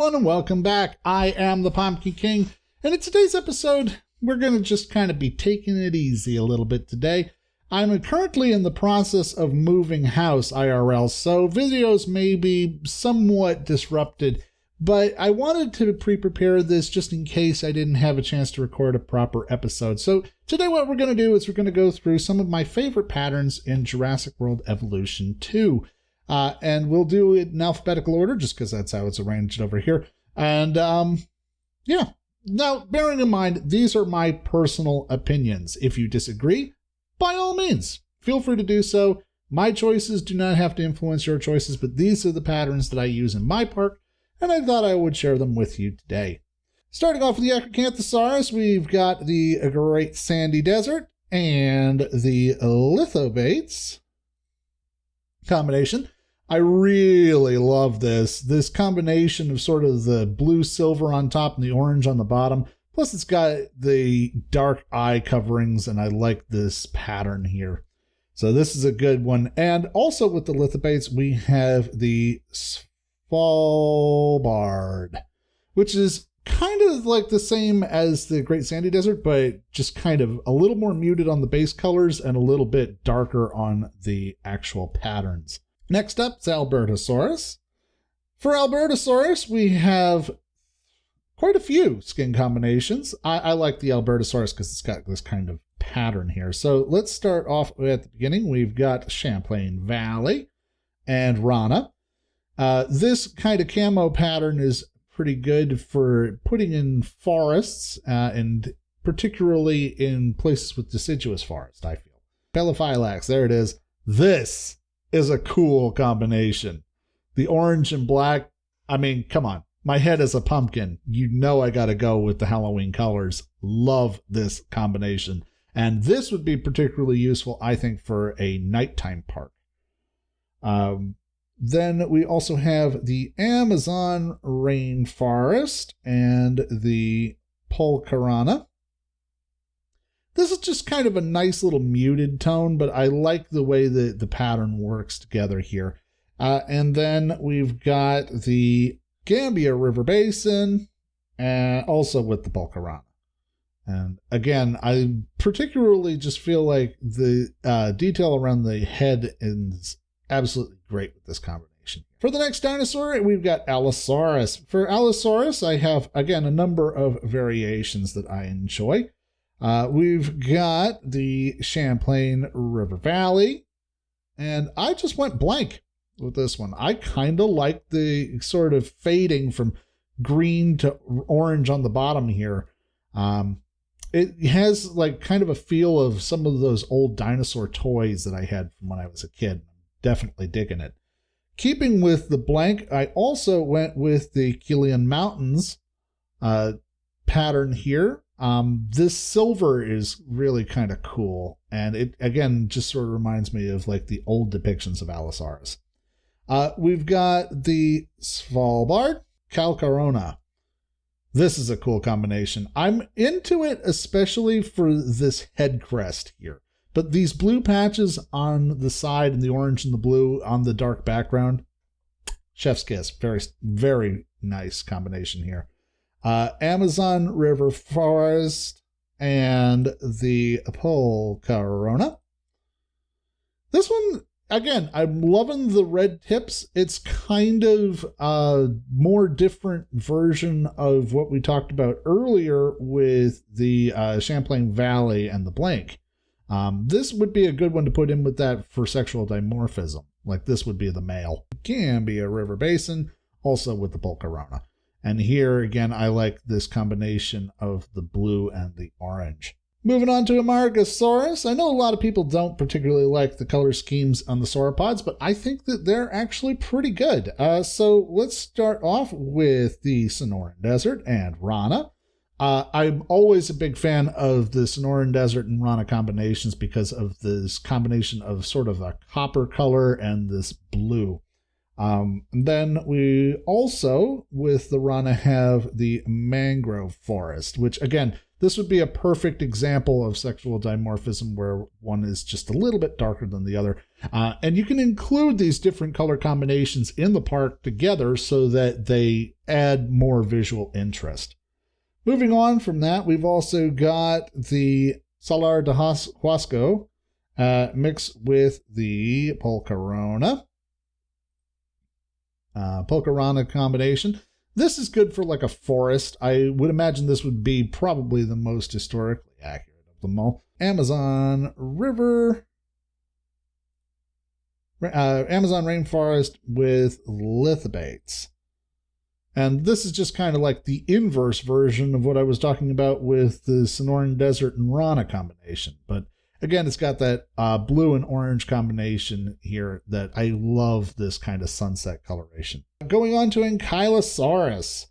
everyone, and welcome back. I am the Pumpkin King, and in today's episode, we're going to just kind of be taking it easy a little bit today. I'm currently in the process of moving house IRL, so videos may be somewhat disrupted, but I wanted to pre-prepare this just in case I didn't have a chance to record a proper episode. So today what we're going to do is we're going to go through some of my favorite patterns in Jurassic World Evolution 2. And we'll do it in alphabetical order just because that's how it's arranged over here. And yeah, now bearing in mind, these are my personal opinions. If you disagree, by all means, feel free to do so. My choices do not have to influence your choices, but these are the patterns that I use in my park, and I thought I would share them with you today. Starting off with the Acrocanthosaurus, we've got the Great Sandy Desert and the Lithobates combination. I really love this combination of sort of the blue silver on top and the orange on the bottom. Plus it's got the dark eye coverings, and I like this pattern here. So this is a good one. And also with the Lithobates, we have the Sauropod, which is kind of like the same as the Great Sandy Desert, but just kind of a little more muted on the base colors and a little bit darker on the actual patterns. Next up is Albertosaurus. For Albertosaurus, we have quite a few skin combinations. I like the Albertosaurus because it's got this kind of pattern here. So let's start off at the beginning. We've got Champlain Valley and Rana. This kind of camo pattern is pretty good for putting in forests and particularly in places with deciduous forest, I feel. Pelophylax, there it is. This is a cool combination. The orange and black, I mean, come on. My head is a pumpkin. You know I gotta go with the Halloween colors. Love this combination. And this would be particularly useful, I think, for a nighttime park. Then we also have the Amazon rainforest and the Pulcarana. This is just kind of a nice little muted tone, but I like the way that the pattern works together here. And then we've got the Gambia River Basin, and also with the Pulcarana. And again, I particularly just feel like the detail around the head is absolutely great with this combination. For the next dinosaur, we've got Allosaurus. For Allosaurus, I have, again, a number of variations that I enjoy. We've got the Champlain River Valley, and I just went blank with this one. I kind of like the sort of fading from green to orange on the bottom here. It has like kind of a feel of some of those old dinosaur toys that I had from when I was a kid. Definitely digging it. Keeping with the blank, I also went with the Kilian Mountains pattern here. This silver is really kind of cool, and it again just sort of reminds me of like the old depictions of Allosaurus. We've got the Svalbard Calcarona. This is a cool combination. I'm into it especially for this head crest here, but these blue patches on the side and the orange and the blue on the dark background, chef's kiss. Very, very nice combination here. Amazon River Forest and the Pulcarana. This one, again, I'm loving the red tips. It's kind of a more different version of what we talked about earlier with the Champlain Valley and the blank. This would be a good one to put in with that for sexual dimorphism. Like this would be the male. Gambia River Basin, also with the Pulcarana. And here, again, I like this combination of the blue and the orange. Moving on to Amargasaurus. I know a lot of people don't particularly like the color schemes on the sauropods, but I think that they're actually pretty good. So let's start off with the Sonoran Desert and Rana. I'm always a big fan of the Sonoran Desert and Rana combinations because of this combination of sort of a copper color and this blue. Then we also, with the Rana, have the mangrove forest, which again, this would be a perfect example of sexual dimorphism where one is just a little bit darker than the other. And you can include these different color combinations in the park together so that they add more visual interest. Moving on from that, we've also got the Salar de Huasco mixed with the Pulcarona. Pulcarona combination. This is good for like a forest. I would imagine this would be probably the most historically accurate of them all. Amazon River. Amazon rainforest with lithobates. And this is just kind of like the inverse version of what I was talking about with the Sonoran Desert and Rana combination. But again, it's got that blue and orange combination here that I love, this kind of sunset coloration. Going on to Ankylosaurus.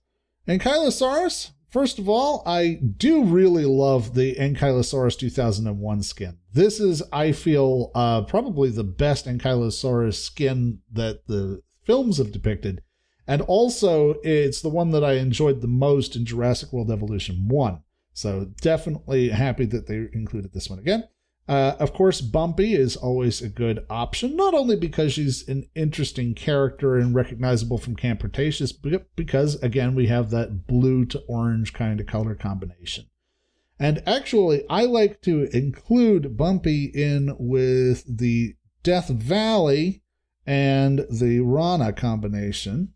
Ankylosaurus, first of all, I do really love the Ankylosaurus 2001 skin. This is, I feel, probably the best Ankylosaurus skin that the films have depicted. And also, it's the one that I enjoyed the most in Jurassic World Evolution 1. So definitely happy that they included this one again. Of course, Bumpy is always a good option, not only because she's an interesting character and recognizable from Camp Cretaceous, but because, again, we have that blue to orange kind of color combination. And actually, I like to include Bumpy in with the Death Valley and the Rana combination.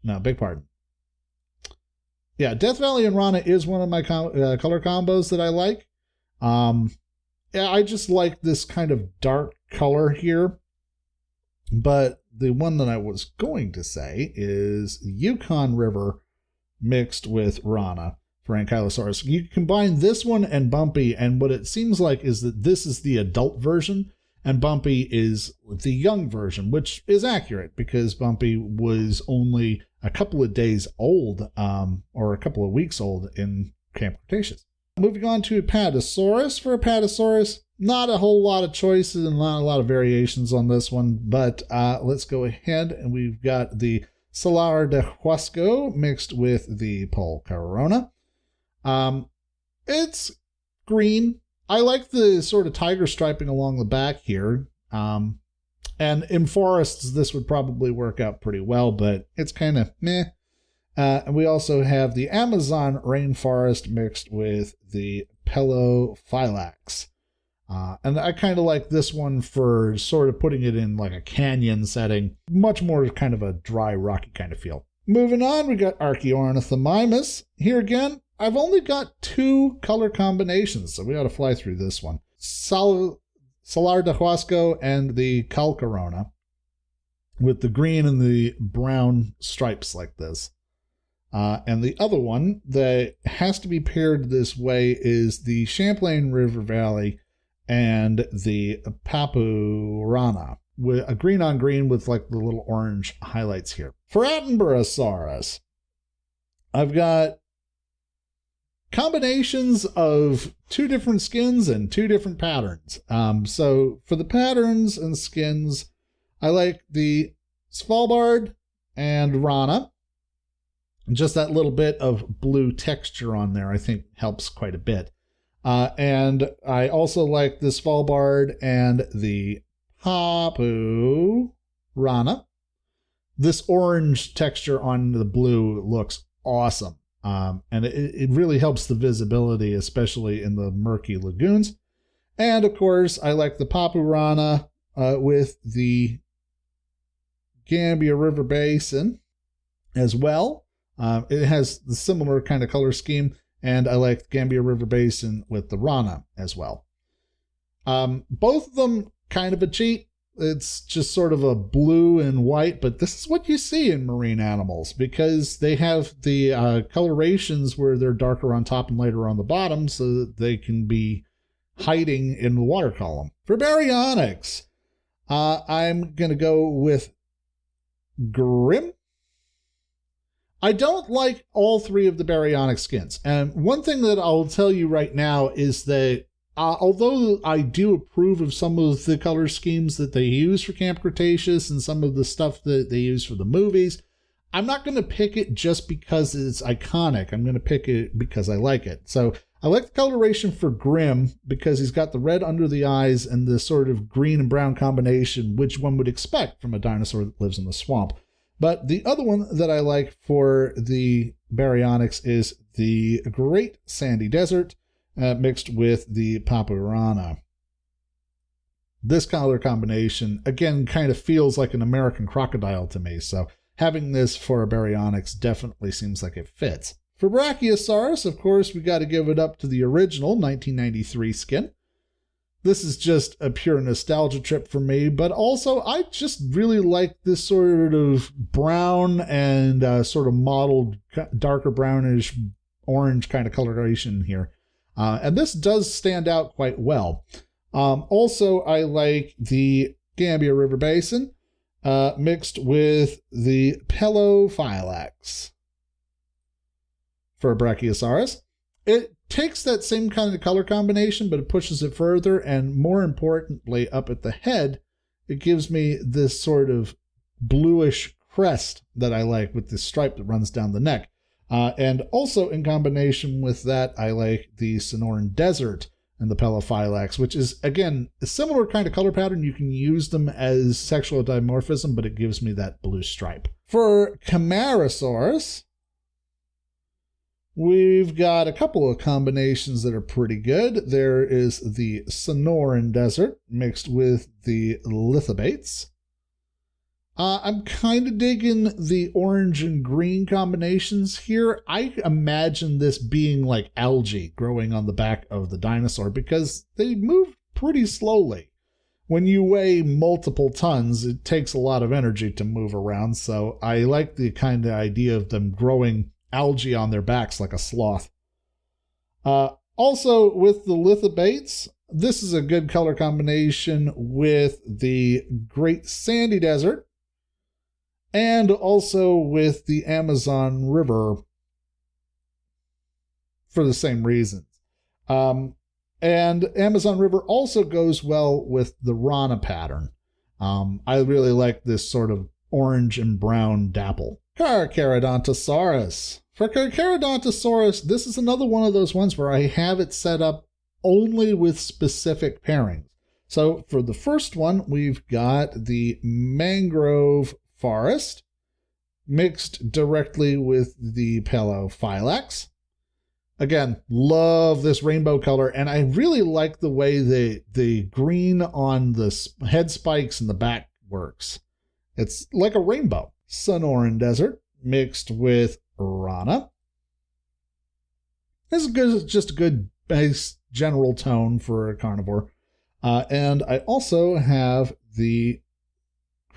No, beg pardon. Yeah, Death Valley and Rana is one of my color combos that I like. Yeah, I just like this kind of dark color here. But the one that I was going to say is Yukon River mixed with Rana for Ankylosaurus. You combine this one and Bumpy, and what it seems like is that this is the adult version, and Bumpy is the young version, which is accurate because Bumpy was only a couple of days old, or a couple of weeks old in Camp Cretaceous. Moving on to Apatosaurus. For Apatosaurus, not a whole lot of choices and not a lot of variations on this one, but let's go ahead and we've got the Salar de Huasco mixed with the Pulcarona. It's green. I like the sort of tiger striping along the back here. And in forests, this would probably work out pretty well, but it's kind of meh. And we also have the Amazon rainforest mixed with the Pelophylax. And I kind of like this one for sort of putting it in like a canyon setting. Much more kind of a dry, rocky kind of feel. Moving on, we got Archaeornithomimus. Here again, I've only got 2 color combinations, so we ought to fly through this one. Salar de Huasco and the Calcarona, with the green and the brown stripes like this. And the other one that has to be paired this way is the Champlain River Valley and the Papurana, with a green on green with like the little orange highlights here. For Attenborosaurus, I've got combinations of 2 different skins and 2 different patterns. So for the patterns and skins, I like the Svalbard and Rana. Just that little bit of blue texture on there, I think, helps quite a bit. And I also like the Svalbard and the Papurana. This orange texture on the blue looks awesome. And it really helps the visibility, especially in the murky lagoons. And of course, I like the Papurana with the Gambia River Basin as well. It has the similar kind of color scheme, and I like Gambia River Basin with the Rana as well. Both of them kind of a cheat. It's just sort of a blue and white, but this is what you see in marine animals because they have the colorations where they're darker on top and lighter on the bottom so that they can be hiding in the water column. For baryonyx, I'm going to go with Grim. I don't like all 3 of the baryonyx skins. And one thing that I'll tell you right now is that although I do approve of some of the color schemes that they use for Camp Cretaceous and some of the stuff that they use for the movies, I'm not going to pick it just because it's iconic. I'm going to pick it because I like it. So I like the coloration for Grim because he's got the red under the eyes and the sort of green and brown combination, which one would expect from a dinosaur that lives in the swamp. But the other one that I like for the baryonyx is the Great Sandy Desert mixed with the Papurana. This color combination, again, kind of feels like an American crocodile to me, so having this for a baryonyx definitely seems like it fits. For Brachiosaurus, of course, we got to give it up to the original 1993 skin. This is just a pure nostalgia trip for me, but also I just really like this sort of brown and sort of mottled, darker brownish orange kind of coloration here. And this does stand out quite well. Also, I like the Gambia River Basin mixed with the Pelophylax for Brachiosaurus. It takes that same kind of color combination, but it pushes it further, and more importantly, up at the head, it gives me this sort of bluish crest that I like with this stripe that runs down the neck. And also in combination with that, I like the Sonoran Desert and the Pelophylax, which is, again, a similar kind of color pattern. You can use them as sexual dimorphism, but it gives me that blue stripe. For Camarasaurus, we've got a couple of combinations that are pretty good. There is the Sonoran Desert mixed with the Lithobates. I'm kind of digging the orange and green combinations here. I imagine this being like algae growing on the back of the dinosaur because they move pretty slowly. When you weigh multiple tons, it takes a lot of energy to move around, so I like the kind of idea of them growing algae on their backs like a sloth. Also, with the Lithobates, this is a good color combination with the Great Sandy Desert and also with the Amazon River for the same reasons. And Amazon River also goes well with the Rana pattern. I really like this sort of orange and brown dapple. Carcharodontosaurus. For Carcharodontosaurus, this is another one of those ones where I have it set up only with specific pairings. So for the first one, we've got the mangrove forest mixed directly with the Pelophylax. Again, love this rainbow color, and I really like the way the green on the head spikes and the back works. It's like a rainbow. Sonoran Desert mixed with Rana. This is just a good base general tone for a carnivore. And I also have the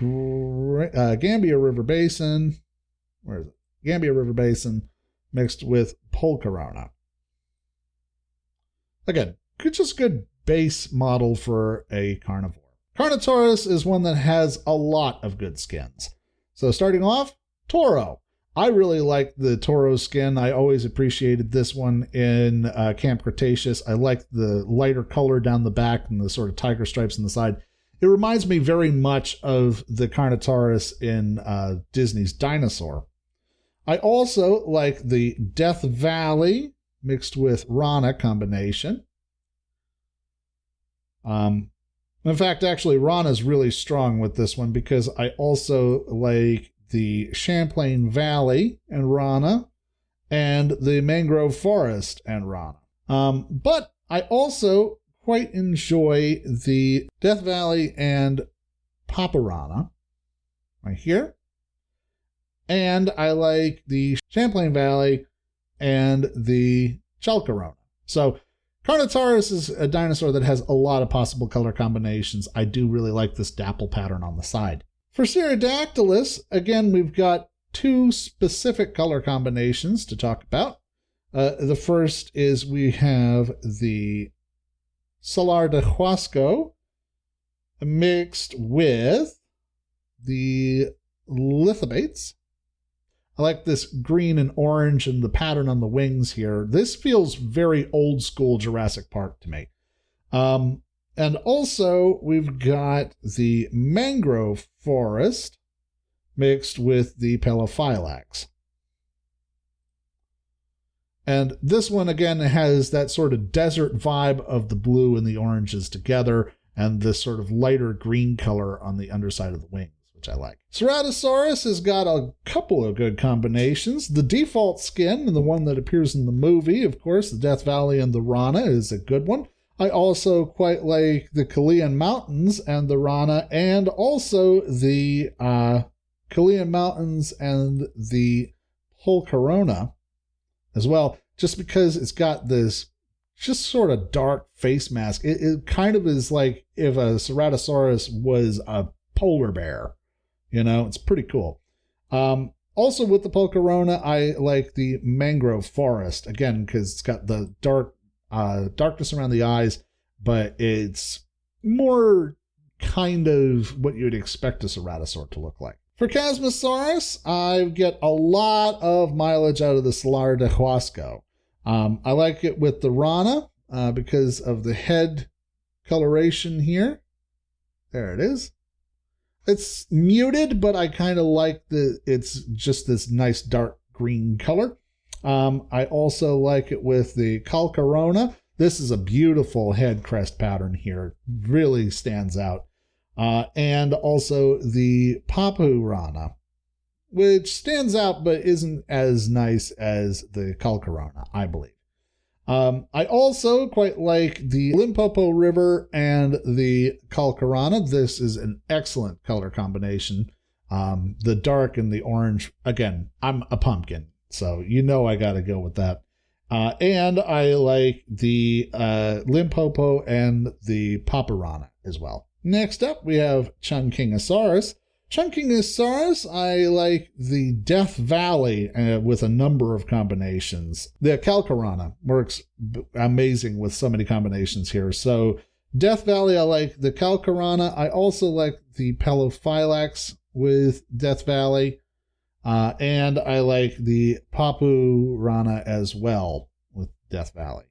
Gambia River Basin. Where is it? Gambia River Basin mixed with Polcarona. Again, just good base model for a carnivore. Carnotaurus is one that has a lot of good skins. So starting off, Toro. I really like the Toro skin. I always appreciated this one in Camp Cretaceous. I like the lighter color down the back and the sort of tiger stripes on the side. It reminds me very much of the Carnotaurus in Disney's Dinosaur. I also like the Death Valley mixed with Rana combination. In fact, actually, Rana's really strong with this one because I also like the Champlain Valley and Rana and the Mangrove Forest and Rana. But I also quite enjoy the Death Valley and Papurana right here. And I like the Champlain Valley and the Chalcorona. So Carnotaurus is a dinosaur that has a lot of possible color combinations. I do really like this dapple pattern on the side. For Pterodactylus, again, we've got two specific color combinations to talk about. The first is we have the Salar de Huasco mixed with the Lithobates. I like this green and orange and the pattern on the wings here. This feels very old school Jurassic Park to me. And also we've got the Mangrove Forest mixed with the Pelophylax. And this one, again, has that sort of desert vibe of the blue and the oranges together, and this sort of lighter green color on the underside of the wings, which I like. Ceratosaurus has got a couple of good combinations. The default skin, and the one that appears in the movie, of course, the Death Valley and the Rana, is a good one. I also quite like the Chilean Mountains and the Rana, and also the Chilean Mountains and the Pulcarona as well, just because it's got this just sort of dark face mask. It kind of is like if a Ceratosaurus was a polar bear. You know, it's pretty cool. Also with the Pulcarona, I like the mangrove forest, again, because it's got the darkness around the eyes, but it's more kind of what you'd expect a Ceratosaur to look like. For Chasmosaurus, I get a lot of mileage out of the Salar de Huasco. I like it with the Rana because of the head coloration here. There it is. It's muted, but I kind of like it's just this nice dark green color. I also like it with the Calcarona. This is a beautiful head crest pattern here. Really stands out. And also the Papu Rana, which stands out but isn't as nice as the Calcarona, I believe. I also quite like the Limpopo River and the Calcarona. This is an excellent color combination. The dark and the orange. Again, I'm a pumpkin, so you know I got to go with that. And I like the Limpopo and the Paparana as well. Next up, we have Chunkingosaurus. Chunkingosaurus, I like the Death Valley with a number of combinations. The Calcarana works amazing with so many combinations here. So Death Valley, I like the Calcarana. I also like the Pelophylax with Death Valley. And I like the Papu Rana as well with Death Valley.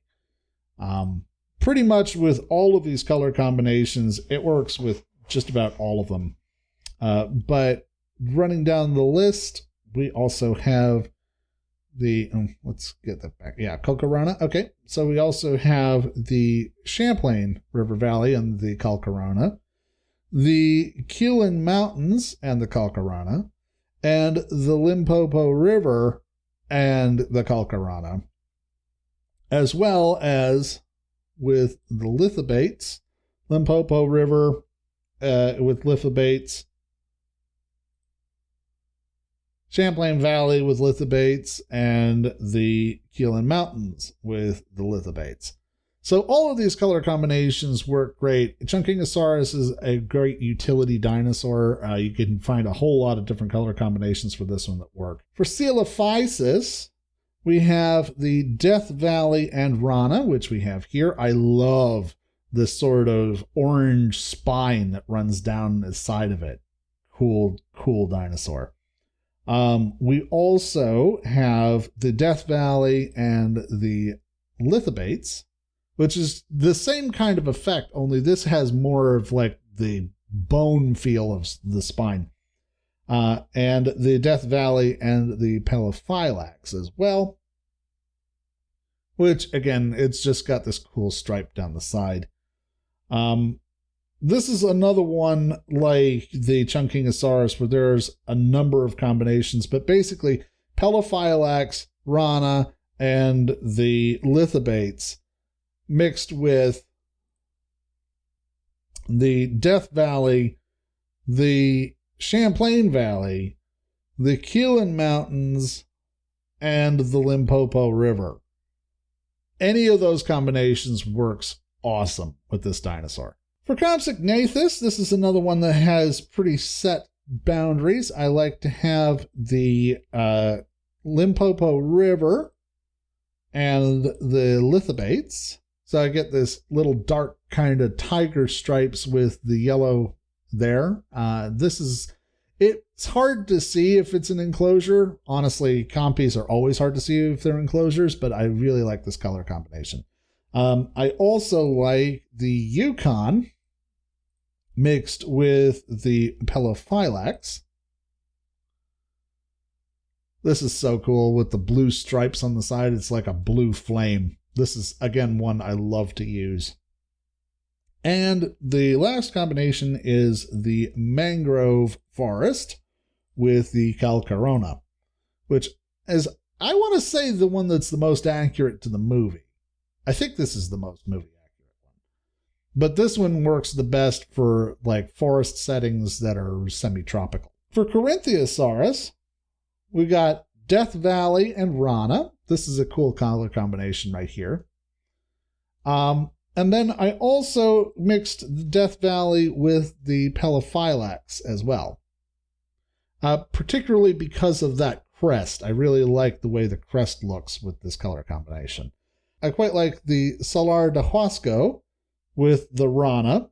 Pretty much with all of these color combinations, it works with just about all of them. But running down the list, we also have the, let's get that back. Yeah, Calcarona. Okay, so we also have the Champlain River Valley and the Calcarona, the Chilean Mountains and the Calcarona, and the Limpopo River and the Calcarana, as well as with the Lithobates, Limpopo River with Lithobates, Champlain Valley with Lithobates, and the Chilean Mountains with the Lithobates. So all of these color combinations work great. Chunkingosaurus is a great utility dinosaur. You can find a whole lot of different color combinations for this one that work. For Coelophysis, we have the Death Valley and Rana, which we have here. I love this sort of orange spine that runs down the side of it. Cool dinosaur. We also have the Death Valley and the Lithobates, which is the same kind of effect, only this has more of like the bone feel of the spine. And the Death Valley and the Pelophylax as well, which again, it's just got this cool stripe down the side. This is another one like the Chunkingosaurus where there's a number of combinations, but basically Pelophylax, Rana, and the Lithobates mixed with the Death Valley, the Champlain Valley, the Chilean Mountains, and the Limpopo River. Any of those combinations works awesome with this dinosaur. For Compsognathus, this is another one that has pretty set boundaries. I like to have the Limpopo River and the Lithobates. So I get this little dark kind of tiger stripes with the yellow there. It's hard to see if it's an enclosure. Honestly, compies are always hard to see if they're enclosures, but I really like this color combination. I also like the Yukon mixed with the Pelophylax. This is so cool with the blue stripes on the side. It's like a blue flame. This is, again, one I love to use. And the last combination is the mangrove forest with the calcarona, which is, I want to say, the one that's the most accurate to the movie. I think this is the most movie accurate one. But this one works the best for like forest settings that are semi-tropical. For Corinthiosaurus, we got Death Valley and Rana. This is a cool color combination right here. And then I also mixed the Death Valley with the Pelophylax as well. Particularly because of that crest. I really like the way the crest looks with this color combination. I quite like the Salar de Huasco with the Rana,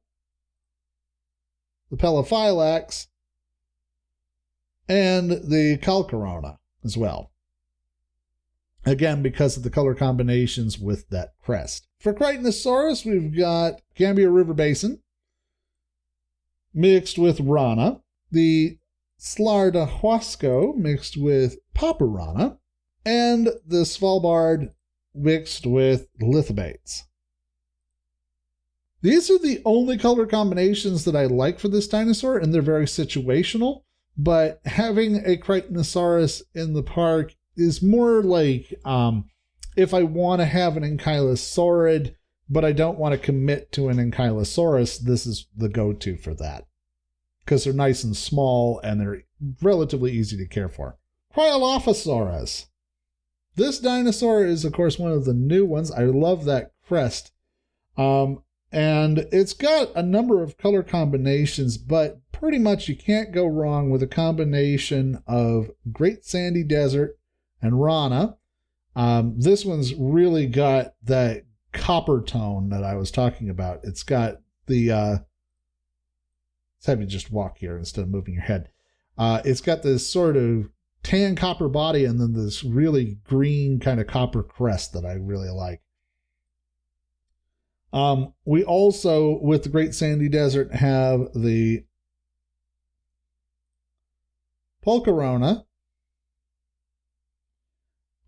the Pelophylax, and the Calcarona as well. Again, because of the color combinations with that crest. For Crichtonosaurus, we've got Gambia River Basin mixed with Rana, the Salar de Huasco mixed with Paparana, and the Svalbard mixed with Lithobates. These are the only color combinations that I like for this dinosaur, and they're very situational. But having a Crichtonosaurus in the park is more like if I want to have an ankylosaurid, but I don't want to commit to an ankylosaurus, this is the go-to for that. Because they're nice and small and they're relatively easy to care for. Cryolophosaurus. This dinosaur is, of course, one of the new ones. I love that crest. And it's got a number of color combinations, but pretty much you can't go wrong with a combination of Great Sandy Desert and Rana. This one's really got that copper tone that I was talking about. It's got the... let's have you just walk here instead of moving your head. It's got this sort of tan copper body and then this really green kind of copper crest that I really like. We also, with the Great Sandy Desert, have the Pulcherona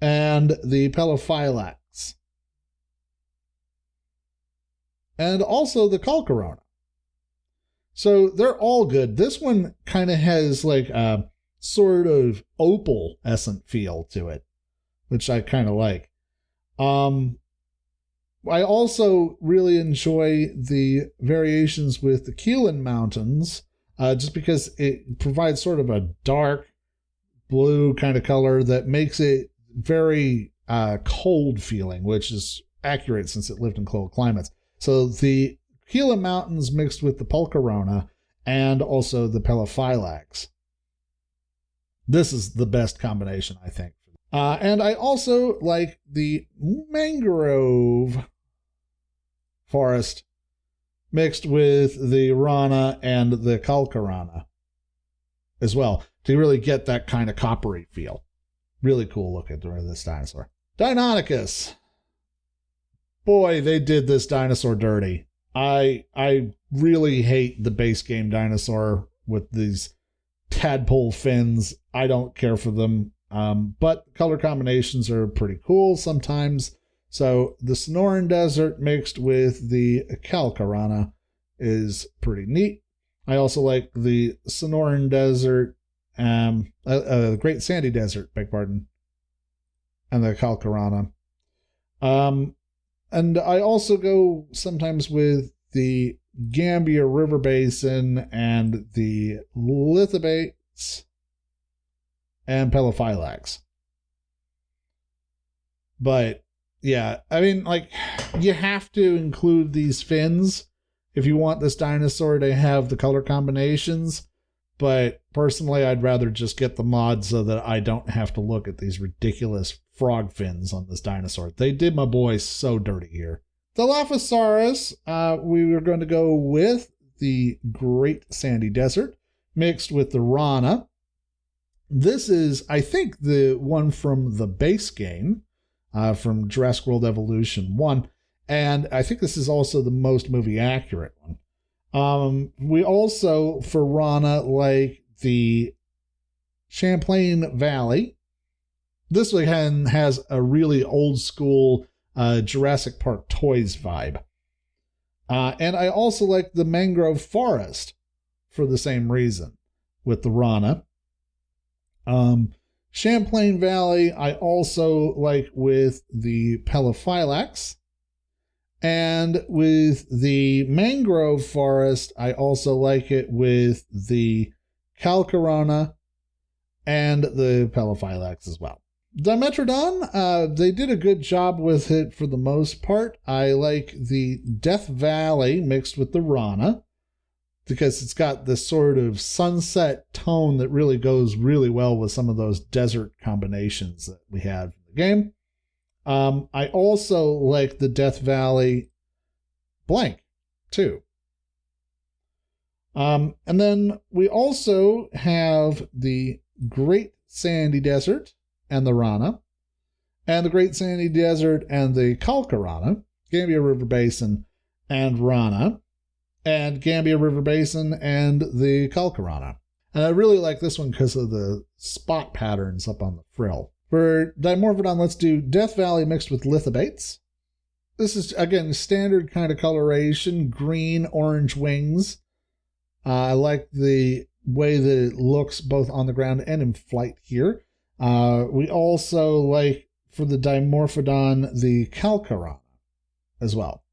and the Pelophylax. And also the Calcarona. So they're all good. This one kind of has like a sort of opalescent feel to it, which I kind of like. I also really enjoy the variations with the Keelan Mountains, just because it provides sort of a dark blue kind of color that makes it very cold feeling, which is accurate since it lived in cold climates. So the Keelan Mountains mixed with the Pulcherona and also the Pelophylax. This is the best combination, I think. And I also like the mangrove forest mixed with the Rana and the Calcarana as well to really get that kind of coppery feel. Really cool looking to this dinosaur. Deinonychus. Boy, they did this dinosaur dirty. I really hate the base game dinosaur with these tadpole fins. I don't care for them. But color combinations are pretty cool sometimes. So the Sonoran Desert mixed with the Calcarana is pretty neat. I also like the Sonoran Desert, Great Sandy Desert, beg pardon, and the Calcarana. And I also go sometimes with the Gambia River Basin and the Lithobates and Pelophylax. But yeah, I mean, like, you have to include these fins if you want this dinosaur to have the color combinations. But personally, I'd rather just get the mod so that I don't have to look at these ridiculous frog fins on this dinosaur. They did my boy so dirty here. Dilophosaurus, we were going to go with the Great Sandy Desert mixed with the Rana. This is, I think, the one from the base game, from Jurassic World Evolution 1. And I think this is also the most movie accurate one. We also, for Rana, like the Champlain Valley This again has a really old school Jurassic Park toys vibe. And I also like the mangrove forest for the same reason with the Rana. Champlain Valley, I also like with the Pelophylax. And with the mangrove forest, I also like it with the Calcarana and the Pelophylax as well. Dimetrodon, they did a good job with it for the most part. I like the Death Valley mixed with the Rana because it's got this sort of sunset tone that really goes really well with some of those desert combinations that we had in the game. I also like the Death Valley blank too. And then we also have the Great Sandy Desert and the Rana, and the Great Sandy Desert and the Calcarana, Gambia River Basin and Rana, and Gambia River Basin and the Calcarana. And I really like this one because of the spot patterns up on the frill. For Dimorphodon, let's do Death Valley mixed with lithobates. This is, again, standard kind of coloration, green, orange wings. I like the way that it looks both on the ground and in flight here. We also like, for the Dimorphodon, the Calcarana as well.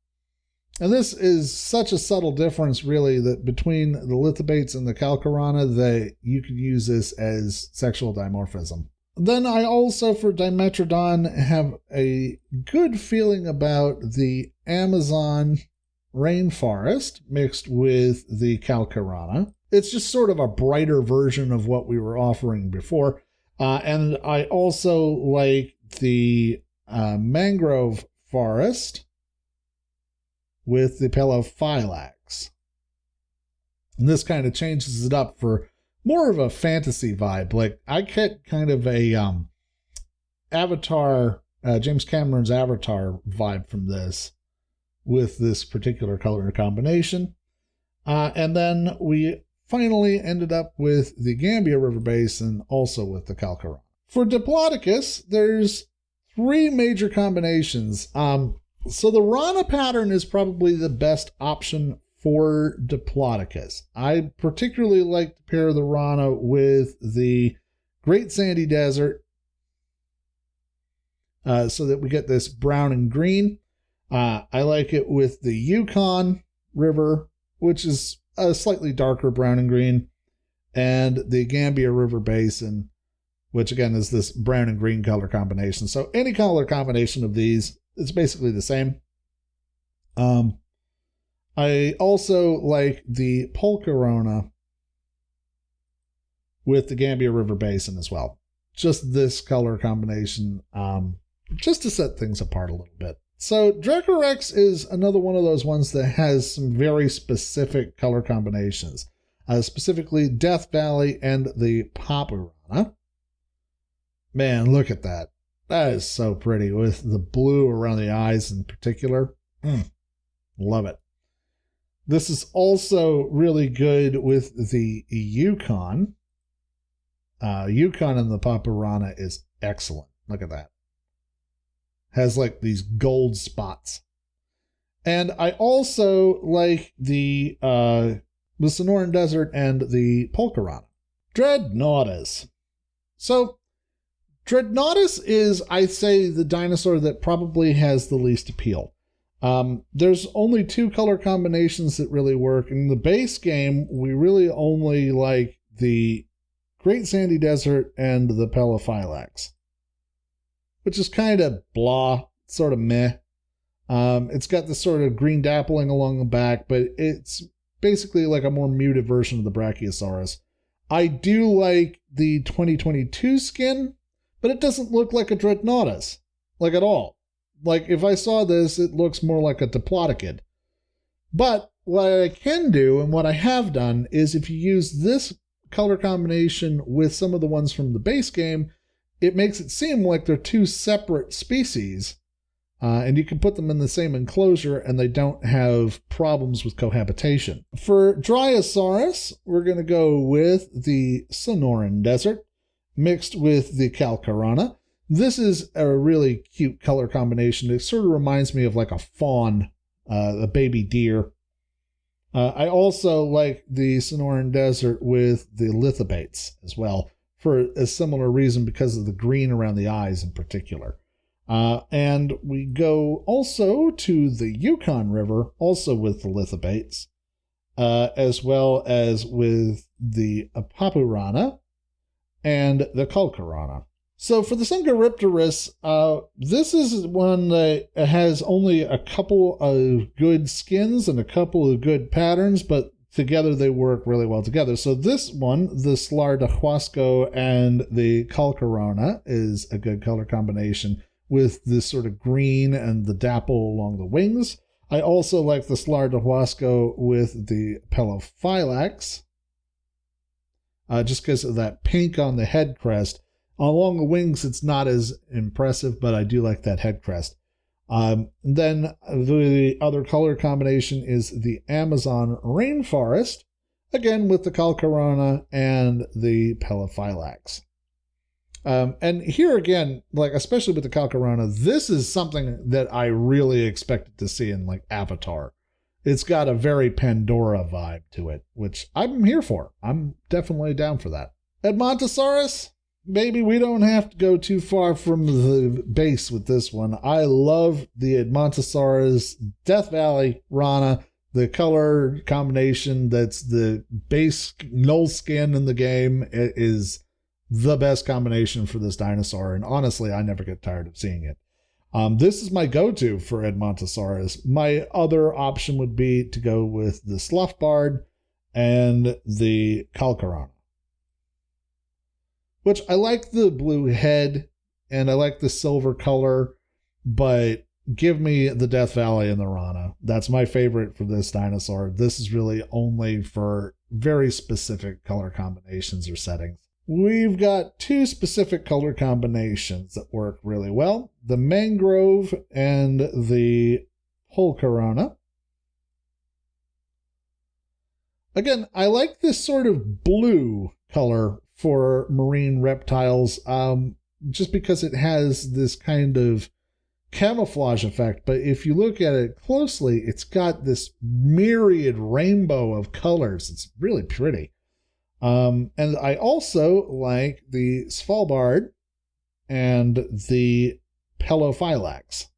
And this is such a subtle difference, really, that between the lithobates and the Calcarana, that you could use this as sexual dimorphism. Then I also, for Dimetrodon, have a good feeling about the Amazon rainforest mixed with the Calcarana. It's just sort of a brighter version of what we were offering before. And I also like the mangrove forest with the Pelophylax. And this kind of changes it up for more of a fantasy vibe. Like, I get kind of a Avatar, James Cameron's Avatar vibe from this with this particular color combination. And then we finally ended up with the Gambia River Basin, also with the Calcarana. For Diplodocus, there's 3 major combinations. So the Rana pattern is probably the best option for Diplodocus. I particularly like to pair the Rana with the Great Sandy Desert so that we get this brown and green. I like it with the Yukon River, which is a slightly darker brown and green, and the Gambia River Basin, which again is this brown and green color combination. So any color combination of these, it's basically the same. I also like the Polcarona with the Gambia River Basin as well. Just this color combination, just to set things apart a little bit. So Dracorex is another one of those ones that has some very specific color combinations, specifically Death Valley and the Papurana. Man, look at that. That is so pretty with the blue around the eyes in particular. Love it. This is also really good with the Yukon. Yukon and the Papurana is excellent. Look at that. Has like these gold spots. And I also like the Sonoran Desert and the Polcarana. Dreadnoughtus. So Dreadnoughtus is, I'd say, the dinosaur that probably has the least appeal. There's only 2 color combinations that really work. In the base game, we really only like the Great Sandy Desert and the Pelophylax, which is kind of blah, sort of meh. It's got this sort of green dappling along the back, but it's basically like a more muted version of the Brachiosaurus. I do like the 2022 skin, but it doesn't look like a Dreadnoughtus, like at all. Like, if I saw this, it looks more like a Diplodocid. But what I can do, and what I have done, is if you use this color combination with some of the ones from the base game, it makes it seem like they're 2 separate species, and you can put them in the same enclosure, and they don't have problems with cohabitation. For Dryosaurus, we're going to go with the Sonoran Desert, mixed with the Calcarana. This is a really cute color combination. It sort of reminds me of like a fawn, a baby deer. I also like the Sonoran Desert with the lithobates as well, for a similar reason, because of the green around the eyes in particular. And we go also to the Yukon River, also with the lithobates, as well as with the Papurana and the Kalkarana. So for the Sungaripterus, this is one that has only a couple of good skins and a couple of good patterns, but together they work really well together. So this one, the Slardahuasco and the Kalkarana, is a good color combination with this sort of green and the dapple along the wings. I also like the Slardahuasco with the Pelophylax, just because of that pink on the head crest. Along the wings, it's not as impressive, but I do like that head crest. Then the other color combination is the Amazon rainforest, again with the Kalkarana and the Pelophylax. And here again, like especially with the Kalkarana, this is something that I really expected to see in like Avatar. It's got a very Pandora vibe to it, which I'm here for. I'm definitely down for that. Edmontosaurus, maybe we don't have to go too far from the base with this one. I love the Edmontosaurus Death Valley Rana, the color combination that's the base null skin in the game. It is the best combination for this dinosaur, and honestly, I never get tired of seeing it. This is my go-to for Edmontosaurus. My other option would be to go with the Slothbard and the Kalkarana, which I like the blue head and I like the silver color, but give me the Death Valley and the Rana. That's my favorite for this dinosaur. This is really only for very specific color combinations or settings. We've got two specific color combinations that work really well. The Mangrove and the Polcarana. Again, I like this sort of blue color for marine reptiles, just because it has this kind of camouflage effect. But if you look at it closely, it's got this myriad rainbow of colors. It's really pretty. And I also like the Svalbard and the Pelophylax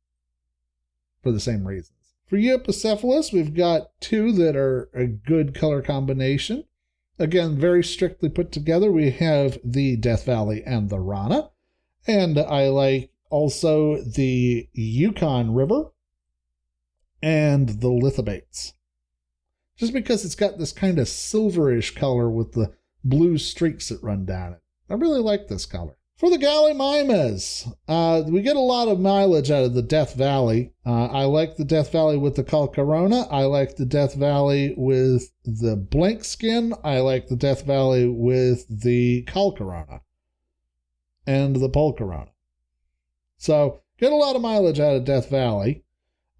for the same reasons. For Euoplocephalus, we've got two that are a good color combination. Again, very strictly put together. We have the Death Valley and the Rana. And I like also the Yukon River and the Lithobates, just because it's got this kind of silverish color with the blue streaks that run down it. I really like this color. For the Gallimimus, we get a lot of mileage out of the Death Valley. I like the Death Valley with the Kalkarana. I like the Death Valley with the blank skin. I like the Death Valley with the Kalkarana and the Polcarana. So get a lot of mileage out of Death Valley.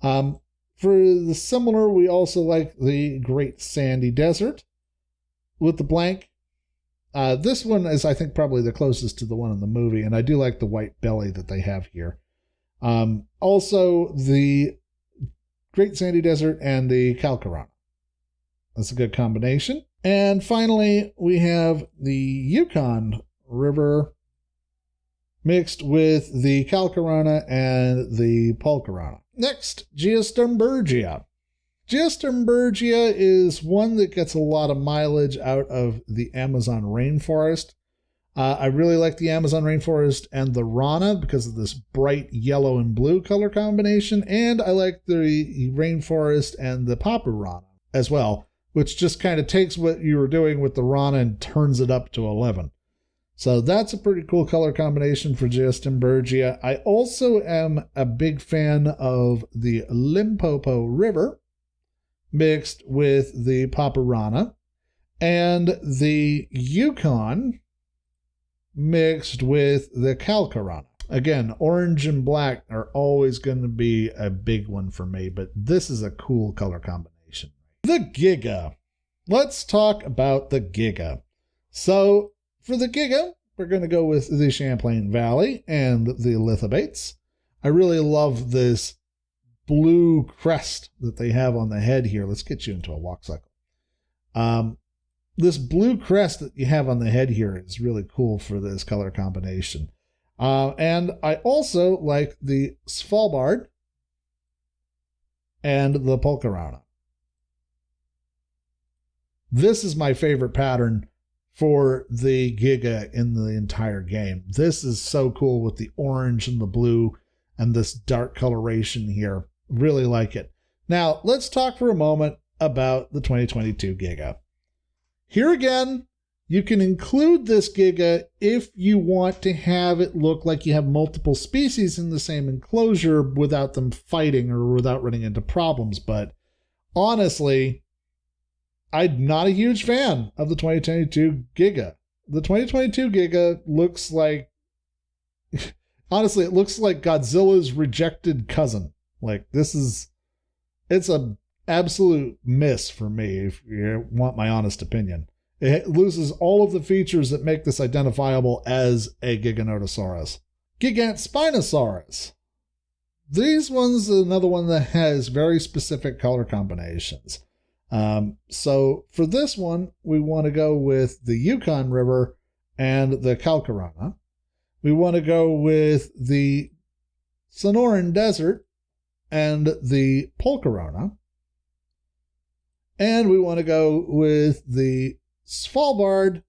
For the similar, we also like the Great Sandy Desert with the blank. This one is, I think, probably the closest to the one in the movie, and I do like the white belly that they have here. Also, the Great Sandy Desert and the Kalkarana. That's a good combination. And finally, we have the Yukon River mixed with the Kalkarana and the Polcarana. Next, Geosturmbergia. Geosturmbergia is one that gets a lot of mileage out of the Amazon rainforest. I really like the Amazon rainforest and the Rana because of this bright yellow and blue color combination, and I like the rainforest and the Papurana as well, which just kind of takes what you were doing with the Rana and turns it up to 11. So that's a pretty cool color combination for Geosturmbergia. I also am a big fan of the Limpopo River mixed with the Papurana and the Yukon mixed with the Kalkarana. Again, orange and black are always going to be a big one for me, but this is a cool color combination. The Giga. Let's talk about the Giga. So for the Giga, we're going to go with the Champlain Valley and the lithobates. I really love this blue crest that they have on the head here. Let's get you into a walk cycle. This blue crest that you have on the head here is really cool for this color combination. And I also like the Svalbard and the Polcarana. This is my favorite pattern for the Giga in the entire game. This is so cool with the orange and the blue and this dark coloration here. Really like it. Now, let's talk for a moment about the 2022 Giga. Here again, you can include this Giga if you want to have it look like you have multiple species in the same enclosure without them fighting or without running into problems. But honestly, I'm not a huge fan of the 2022 Giga. The 2022 Giga looks like, honestly, it looks like Godzilla's rejected cousin. Like, it's an absolute miss for me, if you want my honest opinion. It loses all of the features that make this identifiable as a Giganotosaurus. Gigantspinosaurus. These ones are another one that has very specific color combinations. So for this one, we want to go with the Yukon River and the Calcarana. We want to go with the Sonoran Desert and the Polcarana. And we want to go with the Svalbard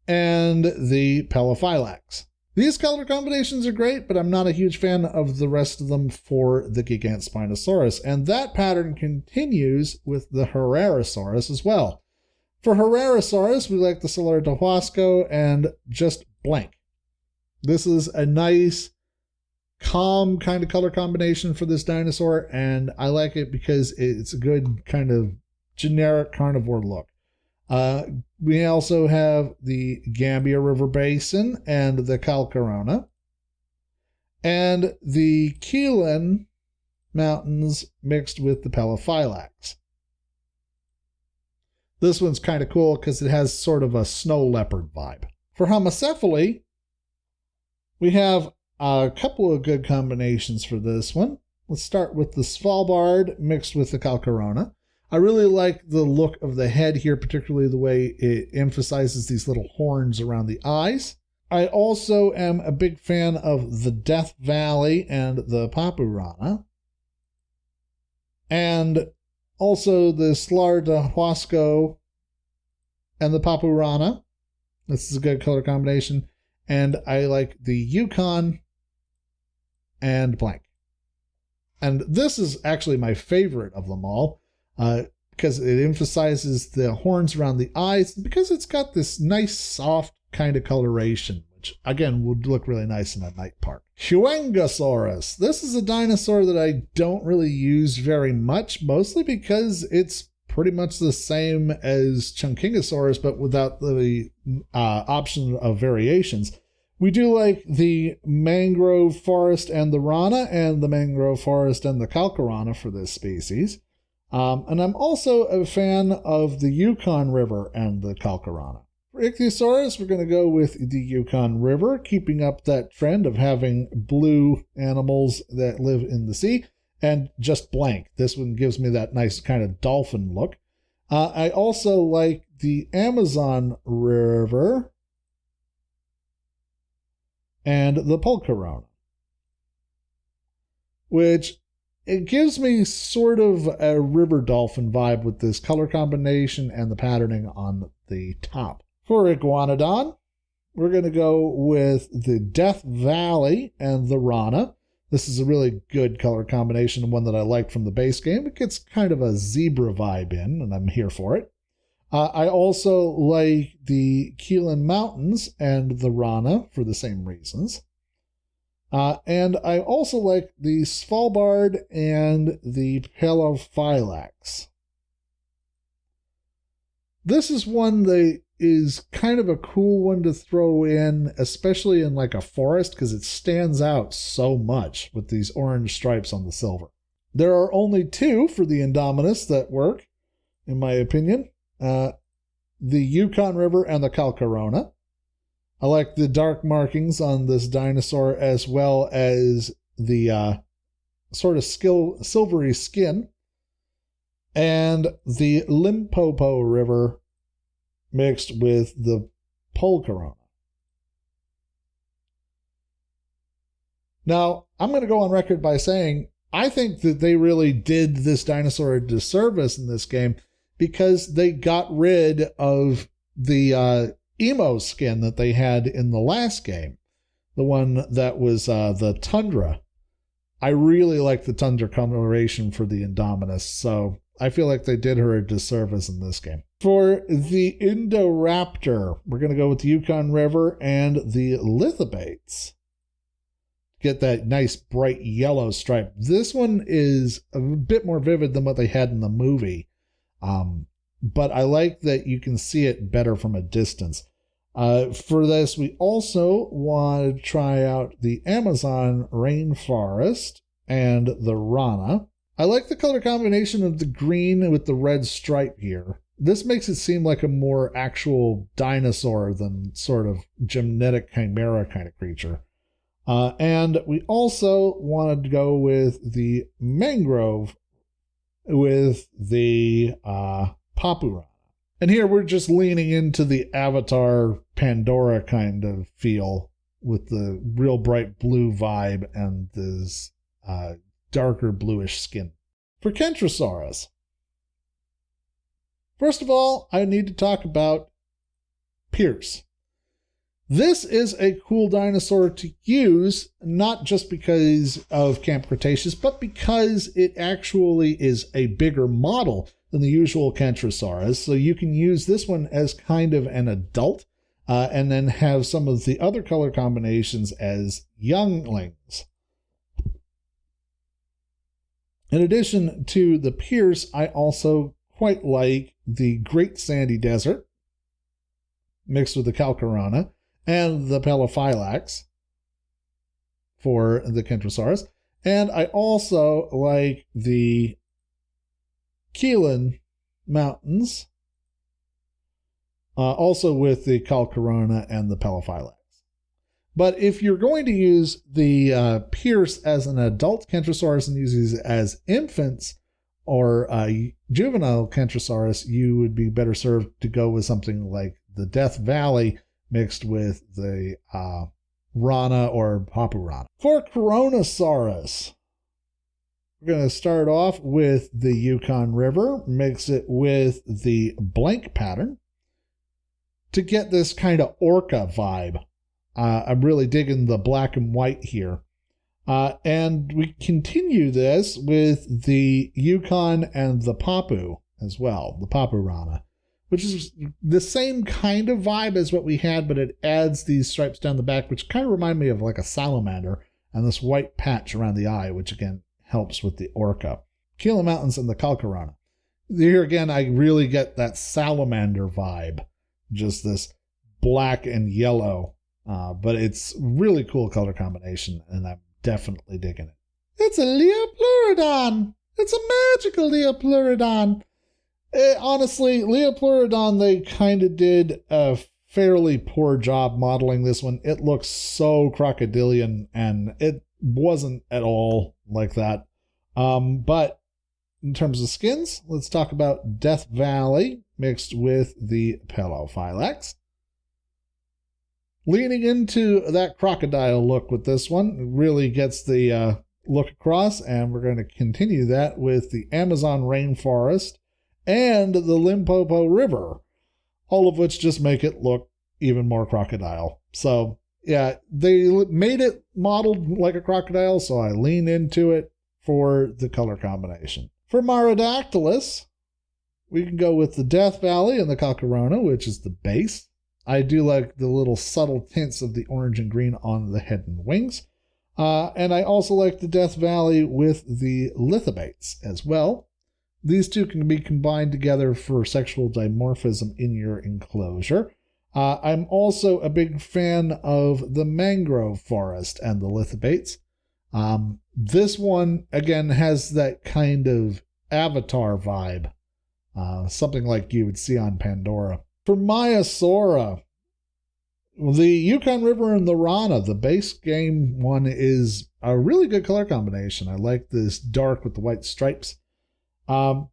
and the Pelophylax. These color combinations are great, but I'm not a huge fan of the rest of them for the Gigantspinosaurus. And that pattern continues with the Herrerasaurus as well. For Herrerasaurus, we like the Salar-Tahuasco and just blank. This is a nice, calm kind of color combination for this dinosaur, and I like it because it's a good kind of generic carnivore look. We also have the Gambia River Basin and the Calcarana, and the Keelan Mountains mixed with the Pelophylax. This one's kind of cool because it has sort of a snow leopard vibe. For Homocephaly, we have a couple of good combinations for this one. Let's start with the Svalbard mixed with the Calcarana. I really like the look of the head here, particularly the way it emphasizes these little horns around the eyes. I also am a big fan of the Death Valley and the Papurana. And also the Salar-Tahuasco and the Papurana. This is a good color combination. And I like the Yukon and blank. And this is actually my favorite of them all. Because it emphasizes the horns around the eyes, because it's got this nice, soft kind of coloration, which, again, would look really nice in a night park. Huangosaurus. This is a dinosaur that I don't really use very much, mostly because it's pretty much the same as Chunkingosaurus, but without the option of variations. We do like the mangrove forest and the rana, and the mangrove forest and the calcarana for this species. And I'm also a fan of the Yukon River and the Calcarana. For Ichthyosaurus, we're going to go with the Yukon River, keeping up that trend of having blue animals that live in the sea, and just blank. This one gives me that nice kind of dolphin look. I also like the Amazon River and the Polcarana, which it gives me sort of a river dolphin vibe with this color combination and the patterning on the top. For Iguanodon, we're going to go with the Death Valley and the Rana. This is a really good color combination, one that I liked from the base game. It gets kind of a zebra vibe in, and I'm here for it. I also like the Keelan Mountains and the Rana for the same reasons. And I also like the Svalbard and the Pelophylax. This is one that is kind of a cool one to throw in, especially in like a forest, because it stands out so much with these orange stripes on the silver. There are only two for the Indominus that work, in my opinion. The Yukon River and the Calcarana. I like the dark markings on this dinosaur as well as the sort of silvery skin. And the Limpopo River mixed with the Polcarona. Now, I'm going to go on record by saying I think that they really did this dinosaur a disservice in this game because they got rid of the emo skin that they had in the last game, the one that was the Tundra. I really like the Tundra coloration for the Indominus, so I feel like they did her a disservice in this game. For the Indoraptor, we're going to go with the Yukon River and the lithobates. Get that nice bright yellow stripe. This one is a bit more vivid than what they had in the movie. But I like that you can see it better from a distance. For this, we also want to try out the Amazon rainforest and the Rana. I like the color combination of the green with the red stripe here. This makes it seem like a more actual dinosaur than sort of genetic chimera kind of creature. And we also wanted to go with the mangrove with the Papurana. And here we're just leaning into the Avatar Pandora kind of feel with the real bright blue vibe and this darker bluish skin. For Kentrosaurus, first of all, I need to talk about Pierce. This is a cool dinosaur to use, not just because of Camp Cretaceous, but because it actually is a bigger model than the usual Kentrosaurus. So you can use this one as kind of an adult, and then have some of the other color combinations as younglings. In addition to the Pierce, I also quite like the Great Sandy Desert, mixed with the Calcarana, and the Pelophylax for the Kentrosaurus. And I also like the Keelan Mountains, also with the Calcarana and the Pelophylax. But if you're going to use the Pierce as an adult Kentrosaurus and use these as infants or juvenile Kentrosaurus, you would be better served to go with something like the Death Valley mixed with the Rana or Papurana. For Coronosaurus, we're going to start off with the Yukon River, mix it with the blank pattern to get this kind of orca vibe. I'm really digging the black and white here. And we continue this with the Yukon and the Papu as well, the Papurana, which is the same kind of vibe as what we had, but it adds these stripes down the back, which kind of remind me of like a salamander, and this white patch around the eye, which again helps with the orca. Keelan Mountains and the Calcarana. Here again, I really get that salamander vibe, just this black and yellow, but it's really cool color combination, and I'm definitely digging it. It's a Leopleurodon! It's a magical Leopleurodon! Honestly, Leopleurodon, they kind of did a fairly poor job modeling this one. It looks so crocodilian, and it wasn't at all like that. But in terms of skins, let's talk about Death Valley mixed with the Pelophylax. Leaning into that crocodile look with this one, it really gets the look across, and we're going to continue that with the Amazon rainforest and the Limpopo River, all of which just make it look even more crocodile. So yeah, they made it modeled like a crocodile, so I lean into it for the color combination. For Marodactylus, we can go with the Death Valley and the Calcarana, which is the base. I do like the little subtle tints of the orange and green on the head and wings. And I also like the Death Valley with the lithobates as well. These two can be combined together for sexual dimorphism in your enclosure. I'm also a big fan of the mangrove forest and the lithobates. This one, again, has that kind of Avatar vibe, something like you would see on Pandora. For Maiasaura, The Yukon River and the Rana, the base game one, is a really good color combination. I like this dark with the white stripes. I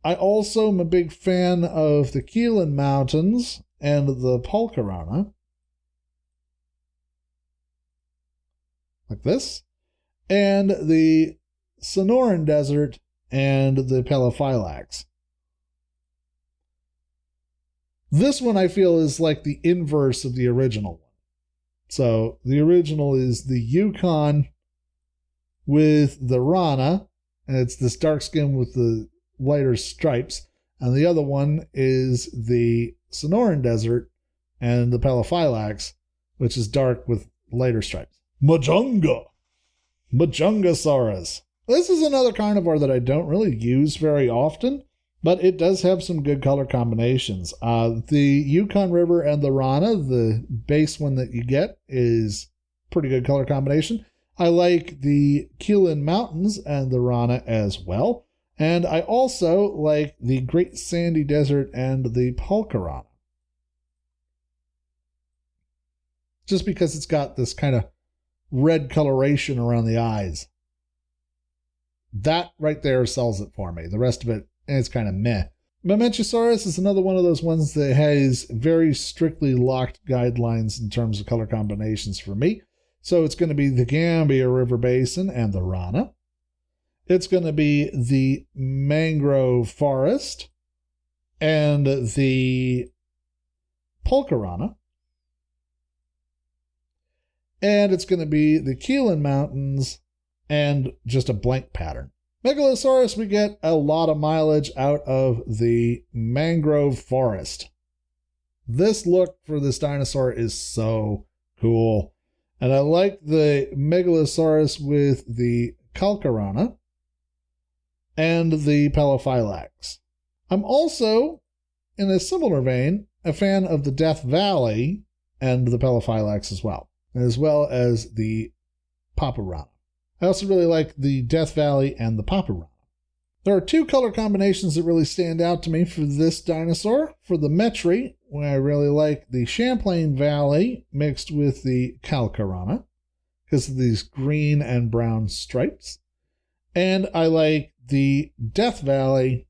also am a big fan of the Keelan Mountains and the Polcarana. Like this. And the Sonoran Desert and the Pelophylax. This one I feel is like the inverse of the original one. So the original is the Yukon with the Rana, and it's this dark skin with the lighter stripes. And the other one is the Sonoran Desert and the Pelophylax, which is dark with lighter stripes. Majungasaurus. This is another carnivore that I don't really use very often, but it does have some good color combinations. The Yukon River and the Rana, the base one that you get, is pretty good color combination. I like the Keelan Mountains and the Rana as well. And I also like the Great Sandy Desert and the Polcarana. Just because it's got this kind of red coloration around the eyes. That right there sells it for me. The rest of it is kind of meh. Mamenchisaurus is another one of those ones that has very strictly locked guidelines in terms of color combinations for me. So it's going to be the Gambia River Basin and the Rana. It's going to be the mangrove forest and the Polcarana. And it's going to be the Keelan Mountains and just a blank pattern. Megalosaurus, we get a lot of mileage out of the mangrove forest. This look for this dinosaur is so cool. And I like the Megalosaurus with the Calcarana and the Pelophylax. I'm also, in a similar vein, a fan of the Death Valley and the Pelophylax as well as the Paparana. I also really like the Death Valley and the Paparana. There are two color combinations that really stand out to me for this dinosaur. For the Metri, where I really like the Champlain Valley mixed with the Calcarana because of these green and brown stripes. And I like the Death Valley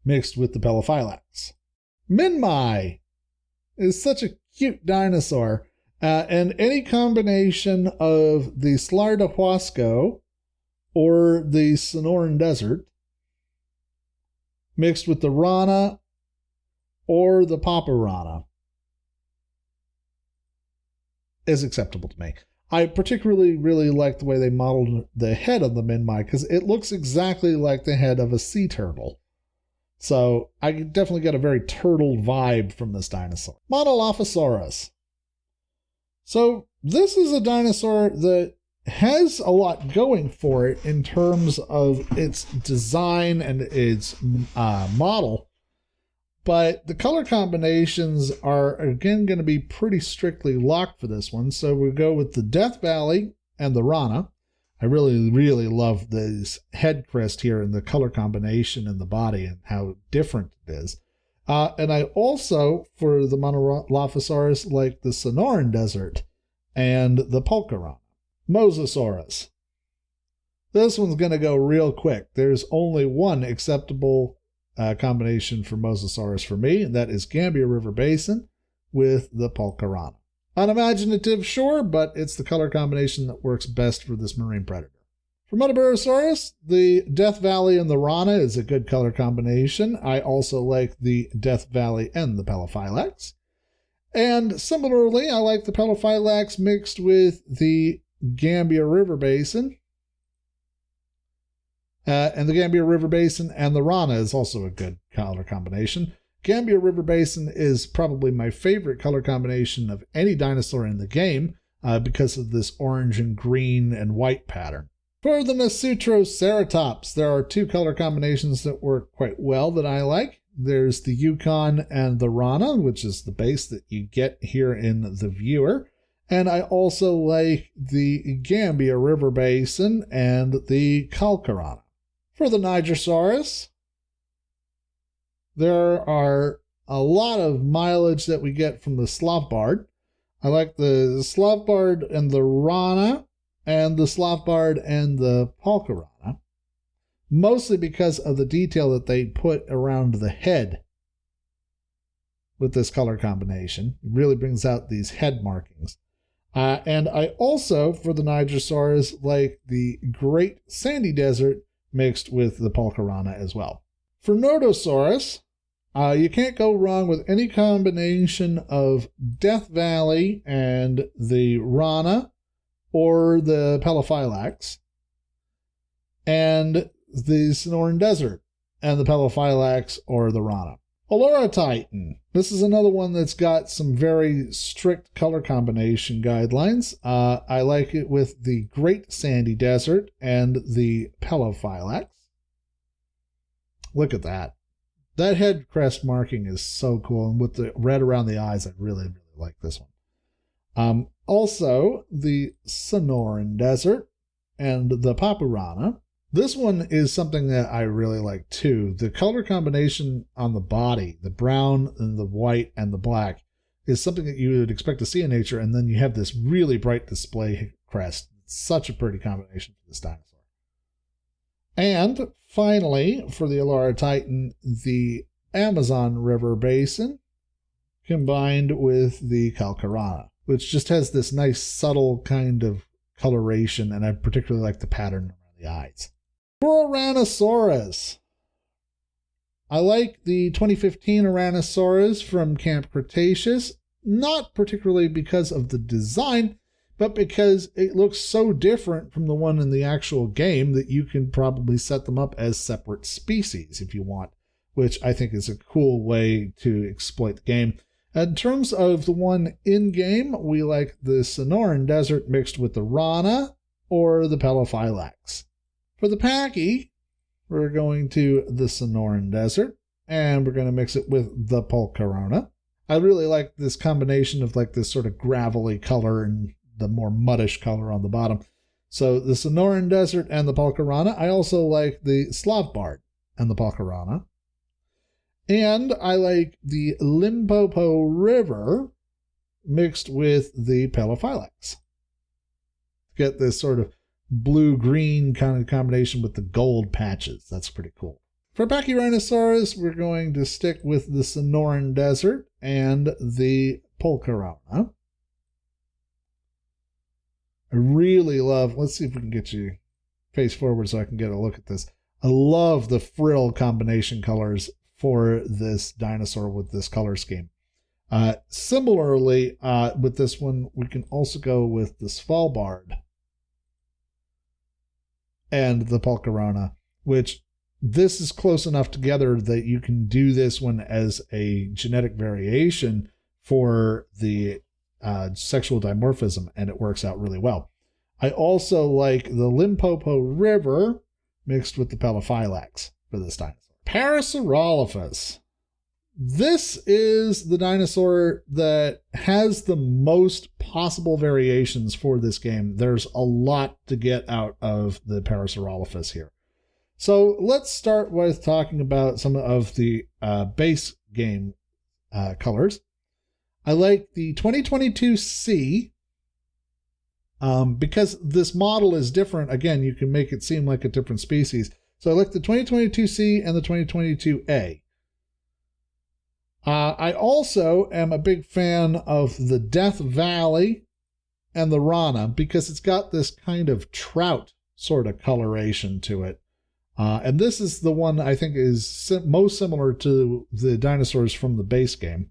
mixed with the Pelophylax. Minmi is such a cute dinosaur. And any combination of the Slardahuasco or the Sonoran Desert mixed with the Rana or the Paparana is acceptable to me. I particularly really like the way they modeled the head of the Minmi because it looks exactly like the head of a sea turtle. So I definitely get a very turtle vibe from this dinosaur. Monolophosaurus. So this is a dinosaur that has a lot going for it in terms of its design and its model. But the color combinations are, again, going to be pretty strictly locked for this one. So we go with the Death Valley and the Rana. I really, really love this head crest here and the color combination in the body and how different it is. And I also, for the Monolophosaurus, like the Sonoran Desert and the Polcarana. Mosasaurus. This one's going to go real quick. There's only one acceptable combination for Mosasaurus for me, and that is Gambia River Basin with the Polcarana. Unimaginative, sure, but it's the color combination that works best for this marine predator. For Muttaburrasaurus, the Death Valley and the Rana is a good color combination. I also like the Death Valley and the Pelophylax. And similarly, I like the Pelophylax mixed with the Gambia River Basin. And the Gambia River Basin and the Rana is also a good color combination. Gambia River Basin is probably my favorite color combination of any dinosaur in the game because of this orange and green and white pattern. For the Nasutroceratops, there are two color combinations that work quite well that I like. There's the Yukon and the Rana, which is the base that you get here in the viewer. And I also like the Gambia River Basin and the Calcarana. For the Nigersaurus, there are a lot of mileage that we get from the Sauropod. I like the Sauropod and the Rana, and the Sauropod and the Polcarana, mostly because of the detail that they put around the head with this color combination. It really brings out these head markings. And I also, for the Nigersaurs, like the Great Sandy Desert mixed with the Polcarana as well. For Nodosaurus, you can't go wrong with any combination of Death Valley and the Rana or the Pelophylax, and the Sonoran Desert and the Pelophylax or the Rana. Olorotitan. This is another one that's got some very strict color combination guidelines. I like it with the Great Sandy Desert and the Pelophylax. Look at that. That head crest marking is so cool. And with the red around the eyes, I really, really like this one. Also, the Sonoran Desert and the Papurana. This one is something that I really like too. The color combination on the body, the brown and the white and the black, is something that you would expect to see in nature. And then you have this really bright display crest. It's such a pretty combination for this dinosaur. And finally, for the Olorotitan, the Amazon River Basin combined with the Calcarana, which just has this nice subtle kind of coloration. And I particularly like the pattern around the eyes. For Ouranosaurus, I like the 2015 Ouranosaurus from Camp Cretaceous, not particularly because of the design, but because it looks so different from the one in the actual game that you can probably set them up as separate species if you want, which I think is a cool way to exploit the game. In terms of the one in-game, we like the Sonoran Desert mixed with the Rana or the Pelophylax. For the Packy, we're going to the Sonoran Desert, and we're going to mix it with the Polcarana. I really like this combination of like this sort of gravelly color and the more muddish color on the bottom. So the Sonoran Desert and the Polcarana. I also like the Sauropod and the Polcarana. And I like the Limpopo River mixed with the Pelophylax. Get this sort of blue-green kind of combination with the gold patches. That's pretty cool. For Pachyrhinosaurus, we're going to stick with the Sonoran Desert and the Polcarana. I really love, let's see if we can get you face forward so I can get a look at this. I love the frill combination colors for this dinosaur with this color scheme. Similarly, with this one, we can also go with the Svalbard and the Polcarana, which this is close enough together that you can do this one as a genetic variation for the sexual dimorphism, and it works out really well. I also like the Limpopo River mixed with the Pelophylax for this dinosaur. Parasaurolophus. This is the dinosaur that has the most possible variations for this game. There's a lot to get out of the Parasaurolophus here. So let's start with talking about some of the base game colors. I like the 2022C because this model is different. Again, you can make it seem like a different species. So I like the 2022C and the 2022A. I also am a big fan of the Death Valley and the Rana because it's got this kind of trout sort of coloration to it. And this is the one I think is most similar to the dinosaurs from the base game.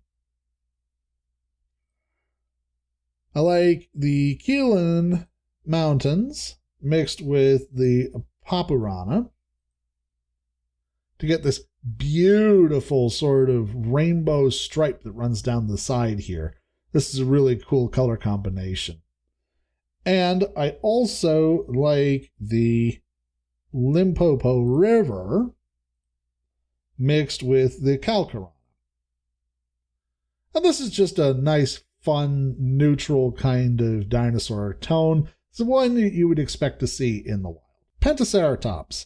I like the Keelan Mountains mixed with the Papurana to get this beautiful sort of rainbow stripe that runs down the side here. This is a really cool color combination. And I also like the Limpopo River mixed with the Calcarana. And this is just a nice, fun, neutral kind of dinosaur tone. It's the one that you would expect to see in the wild. Pentaceratops.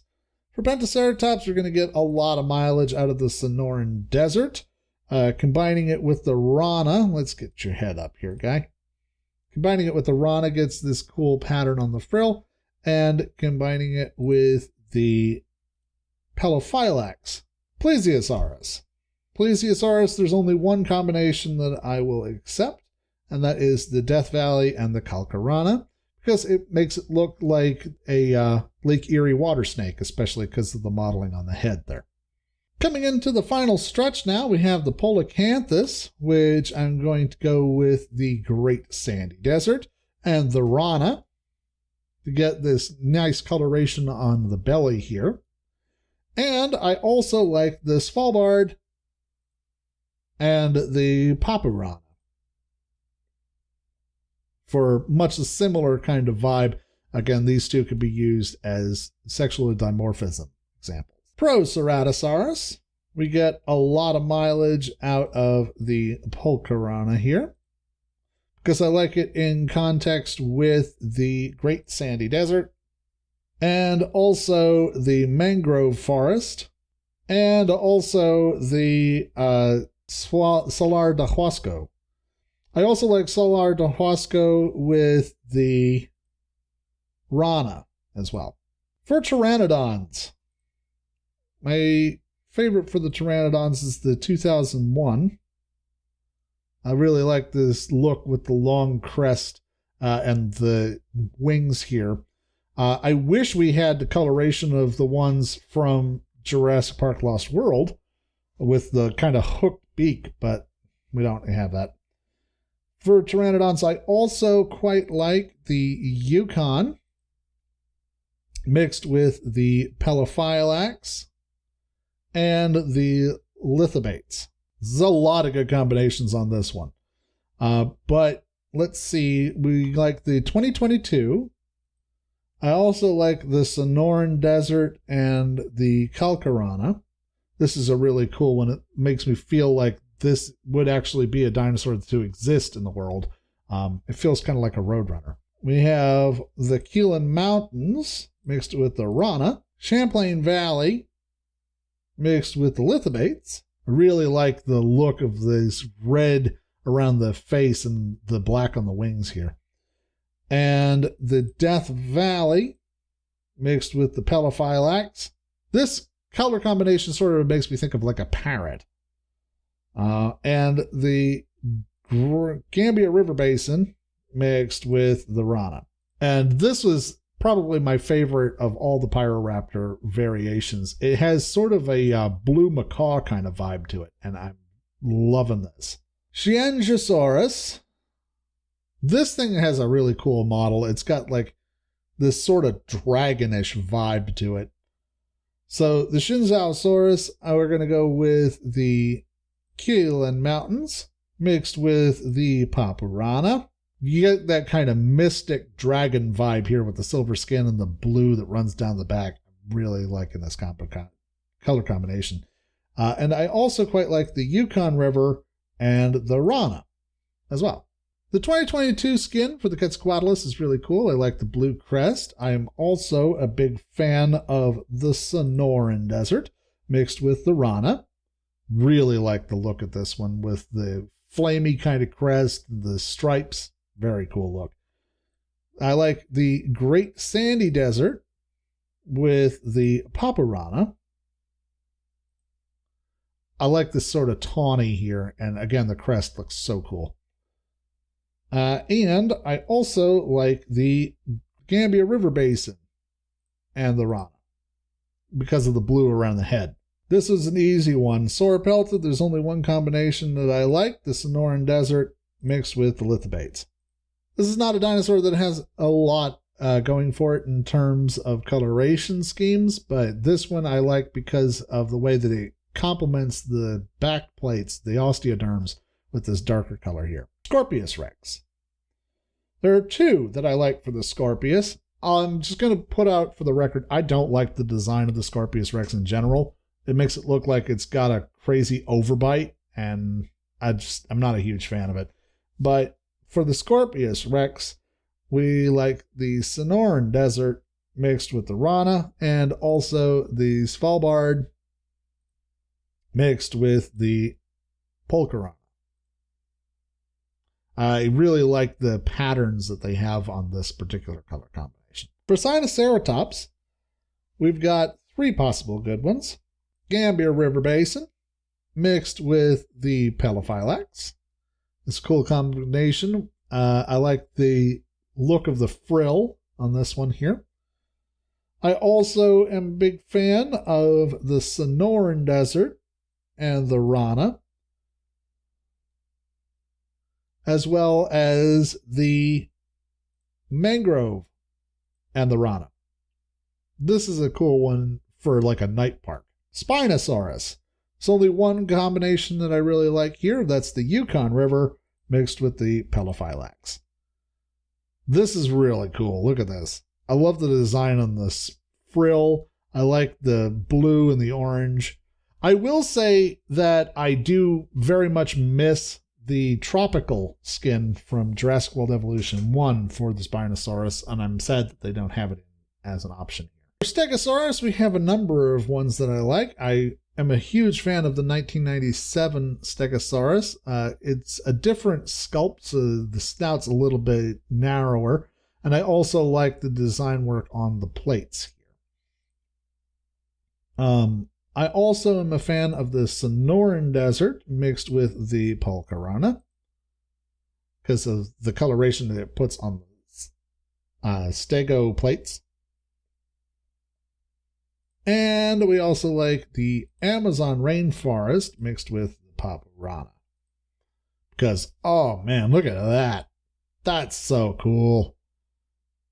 For Pentaceratops, we're going to get a lot of mileage out of the Sonoran Desert Combining it with the Rana, let's get your head up here, guy. Combining it with the Rana gets this cool pattern on the frill, and combining it with the Pelophylax, Plesiosaurus. Plesiosaurus, there's only one combination that I will accept, and that is the Death Valley and the Calcarana, because it makes it look like a Lake Erie water snake, especially because of the modeling on the head there. Coming into the final stretch now, we have the Polacanthus, which I'm going to go with the Great Sandy Desert, and the Rana to get this nice coloration on the belly here. And I also like the Svalbard and the Papurana for much a similar kind of vibe. Again, these two could be used as sexual dimorphism examples. Proceratosaurus, we get a lot of mileage out of the Pulcarana here because I like it in context with the Great Sandy Desert and also the mangrove forest and also the Salar de Huasco. I also like Salar de Huasco with the Rana as well. For Pteranodons, my favorite for the Pteranodons is the 2001. I really like this look with the long crest and the wings here. I wish we had the coloration of the ones from Jurassic Park Lost World with the kind of hooked beak, but we don't have that. For Pteranodons, I also quite like the Yukon mixed with the Pelophylax and the Lithobates. There's a lot of good combinations on this one. But let's see, we like the 2022. I also like the Sonoran Desert and the Calcarana. This is a really cool one. It makes me feel like this would actually be a dinosaur to exist in the world. It feels kind of like a roadrunner. We have the Keelan Mountains mixed with the Rana, Champlain Valley mixed with the Lithobates. I really like the look of this red around the face and the black on the wings here. And the Death Valley mixed with the Pelophylax. This color combination sort of makes me think of like a parrot. And the Gambia River Basin mixed with the Rana. And this was probably my favorite of all the Pyroraptor variations. It has sort of a blue macaw kind of vibe to it, and I'm loving this. Sciengosaurus. This thing has a really cool model. It's got like this sort of dragonish vibe to it. So the Shinzaosaurus, we're going to go with the Keelan Mountains mixed with the Papurana. You get that kind of mystic dragon vibe here with the silver skin and the blue that runs down the back. I'm really liking this color combination. And I also quite like the Yukon River and the Rana as well. The 2022 skin for the Quetzalcoatlus is really cool. I like the blue crest. I am also a big fan of the Sonoran Desert mixed with the Rana. Really like the look of this one with the flamey kind of crest, the stripes. Very cool look. I like the Great Sandy Desert with the Papurana. I like this sort of tawny here. And again, the crest looks so cool. And I also like the Gambia River Basin and the Rana because of the blue around the head. This was an easy one. Sauropelta, there's only one combination that I like, the Sonoran Desert mixed with the Lithobates. This is not a dinosaur that has a lot going for it in terms of coloration schemes, but this one I like because of the way that it complements the back plates, the osteoderms, with this darker color here. Scorpius Rex. There are two that I like for the Scorpius. I'm just going to put out for the record, I don't like the design of the Scorpius Rex in general. It makes it look like it's got a crazy overbite, and I'm not a huge fan of it. But for the Scorpius Rex, we like the Sonoran Desert mixed with the Rana, and also the Svalbard mixed with the Pulcherana. I really like the patterns that they have on this particular color combination. For Sinoceratops, we've got 3 possible good ones. Gambia River Basin mixed with the Pelophylax. It's a cool combination. I like the look of the frill on this one here. I also am a big fan of the Sonoran Desert and the Rana, as well as the Mangrove and the Rana. This is a cool one for like a night park. Spinosaurus. There's only one combination that I really like here. That's the Yukon River mixed with the Pelophylax. This is really cool. Look at this. I love the design on this frill. I like the blue and the orange. I will say that I do very much miss the tropical skin from Jurassic World Evolution 1 for the Spinosaurus, and I'm sad that they don't have it as an option here. For Stegosaurus, we have a number of ones that I like. I am a huge fan of the 1997 Stegosaurus. It's a different sculpt, so the snout's a little bit narrower, and I also like the design work on the plates here. I also am a fan of the Sonoran Desert mixed with the Pulcherana because of the coloration that it puts on the Stego plates. And we also like the Amazon rainforest mixed with the Paparana. Because, oh man, look at that. That's so cool.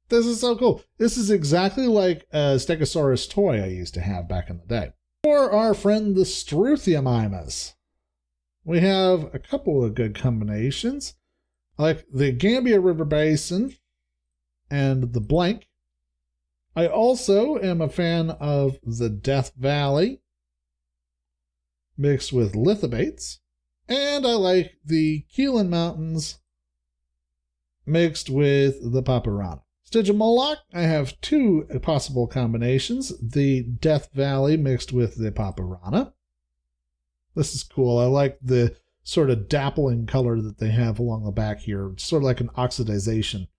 This is so cool. This is exactly like a Stegosaurus toy I used to have back in the day. For our friend the Struthiomimus, we have a couple of good combinations. I like the Gambia River Basin and the Blank. I also am a fan of the Death Valley mixed with lithobates. And I like the Keelan Mountains mixed with the Paparana. Stygimoloch, I have 2 possible combinations. The Death Valley mixed with the Paparana. This is cool. I like the sort of dappling color that they have along the back here. It's sort of like an oxidization,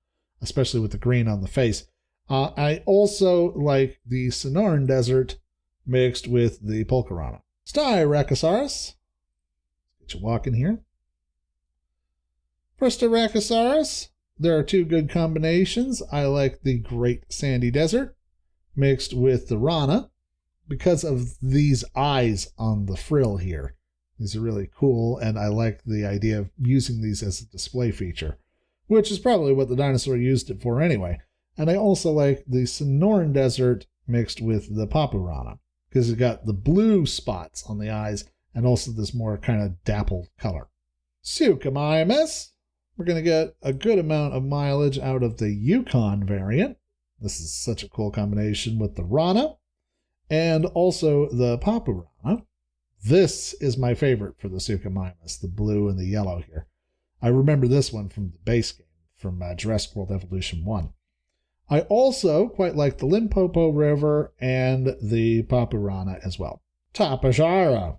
especially with the green on the face. I also like the Sonoran Desert mixed with the Pulcherana. Styracosaurus. Get you walking here. For Styracosaurus, there are 2 good combinations. I like the Great Sandy Desert mixed with the Rana because of these eyes on the frill here. These are really cool, and I like the idea of using these as a display feature, which is probably what the dinosaur used it for anyway. And I also like the Sonoran Desert mixed with the Paparana because it's got the blue spots on the eyes and also this more kind of dappled color. Suchomimus. We're going to get a good amount of mileage out of the Yukon variant. This is such a cool combination with the Rana and also the Paparana. This is my favorite for the Suchomimus, the blue and the yellow here. I remember this one from the base game, from Jurassic World Evolution 1. I also quite like the Limpopo River and the Paparana as well. Tapejara.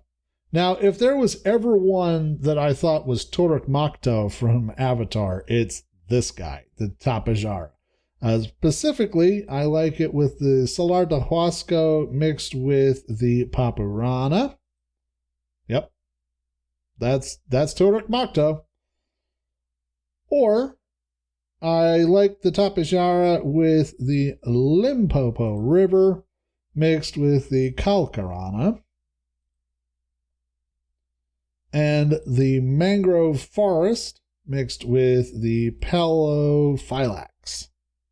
Now, if there was ever one that I thought was Toruk Makto from Avatar, it's this guy, the Tapejara. Specifically, I like it with the Salar de Huasco mixed with the Paparana. Yep, that's Toruk Makto. Or I like the Tapejara with the Limpopo River mixed with the Calcarana. And the mangrove forest mixed with the Pelophylax.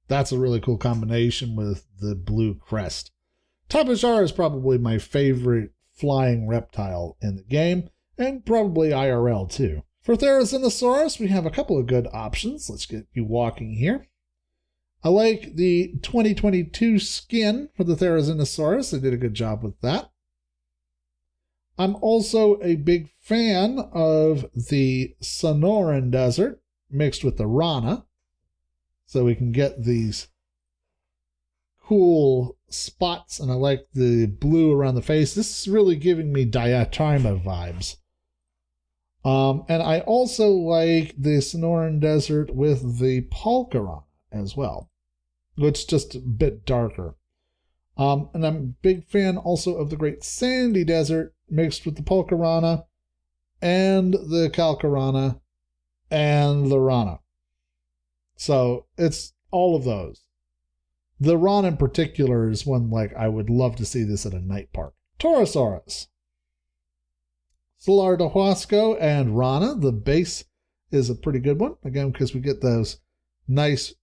That's a really cool combination with the blue crest. Tapejara is probably my favorite flying reptile in the game, and probably IRL too. For Therizinosaurus, we have a couple of good options. Let's get you walking here. I like the 2022 skin for the Therizinosaurus. They did a good job with that. I'm also a big fan of the Sonoran Desert mixed with the Rana. So we can get these cool spots, and I like the blue around the face. This is really giving me Diatrima vibes. And I also like the Sonoran Desert with the Polcarana as well, which is just a bit darker. And I'm a big fan also of the Great Sandy Desert mixed with the Polcarana and the Calcarana and the Rana. So it's all of those. The Rana in particular is one like I would love to see this at a night park. Torosaurus. Salardahuasco and Rana. The base is a pretty good one. Again, because we get those nice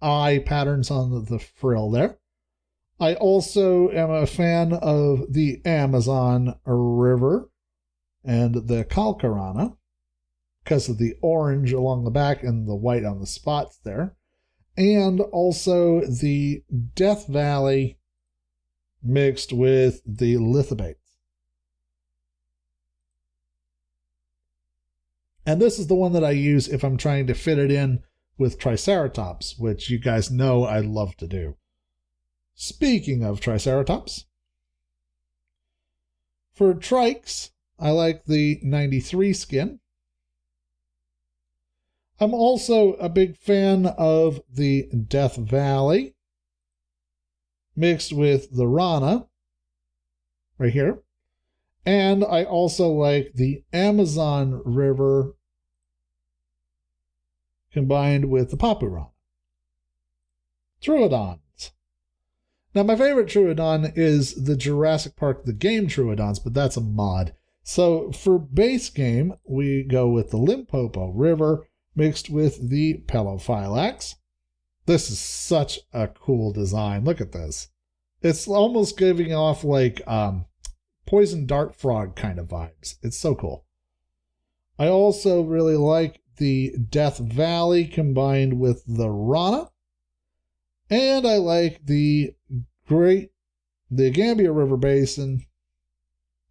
eye patterns on the frill there. I also am a fan of the Amazon River and the Calcarana because of the orange along the back and the white on the spots there. And also the Death Valley mixed with the lithobates. And this is the one that I use if I'm trying to fit it in with Triceratops, which you guys know I love to do. Speaking of Triceratops, for trikes, I like the 93 skin. I'm also a big fan of the Death Valley mixed with the Rana right here. And I also like the Amazon River combined with the Papurana. Troodons. Now, my favorite Troodon is the Jurassic Park, the game Troodons, but that's a mod. So for base game, we go with the Limpopo River mixed with the Pelophylax. This is such a cool design. Look at this. It's almost giving off like poison dart frog kind of vibes. It's so cool. I also really like the Death Valley combined with the Rana. And I like the Gambia River Basin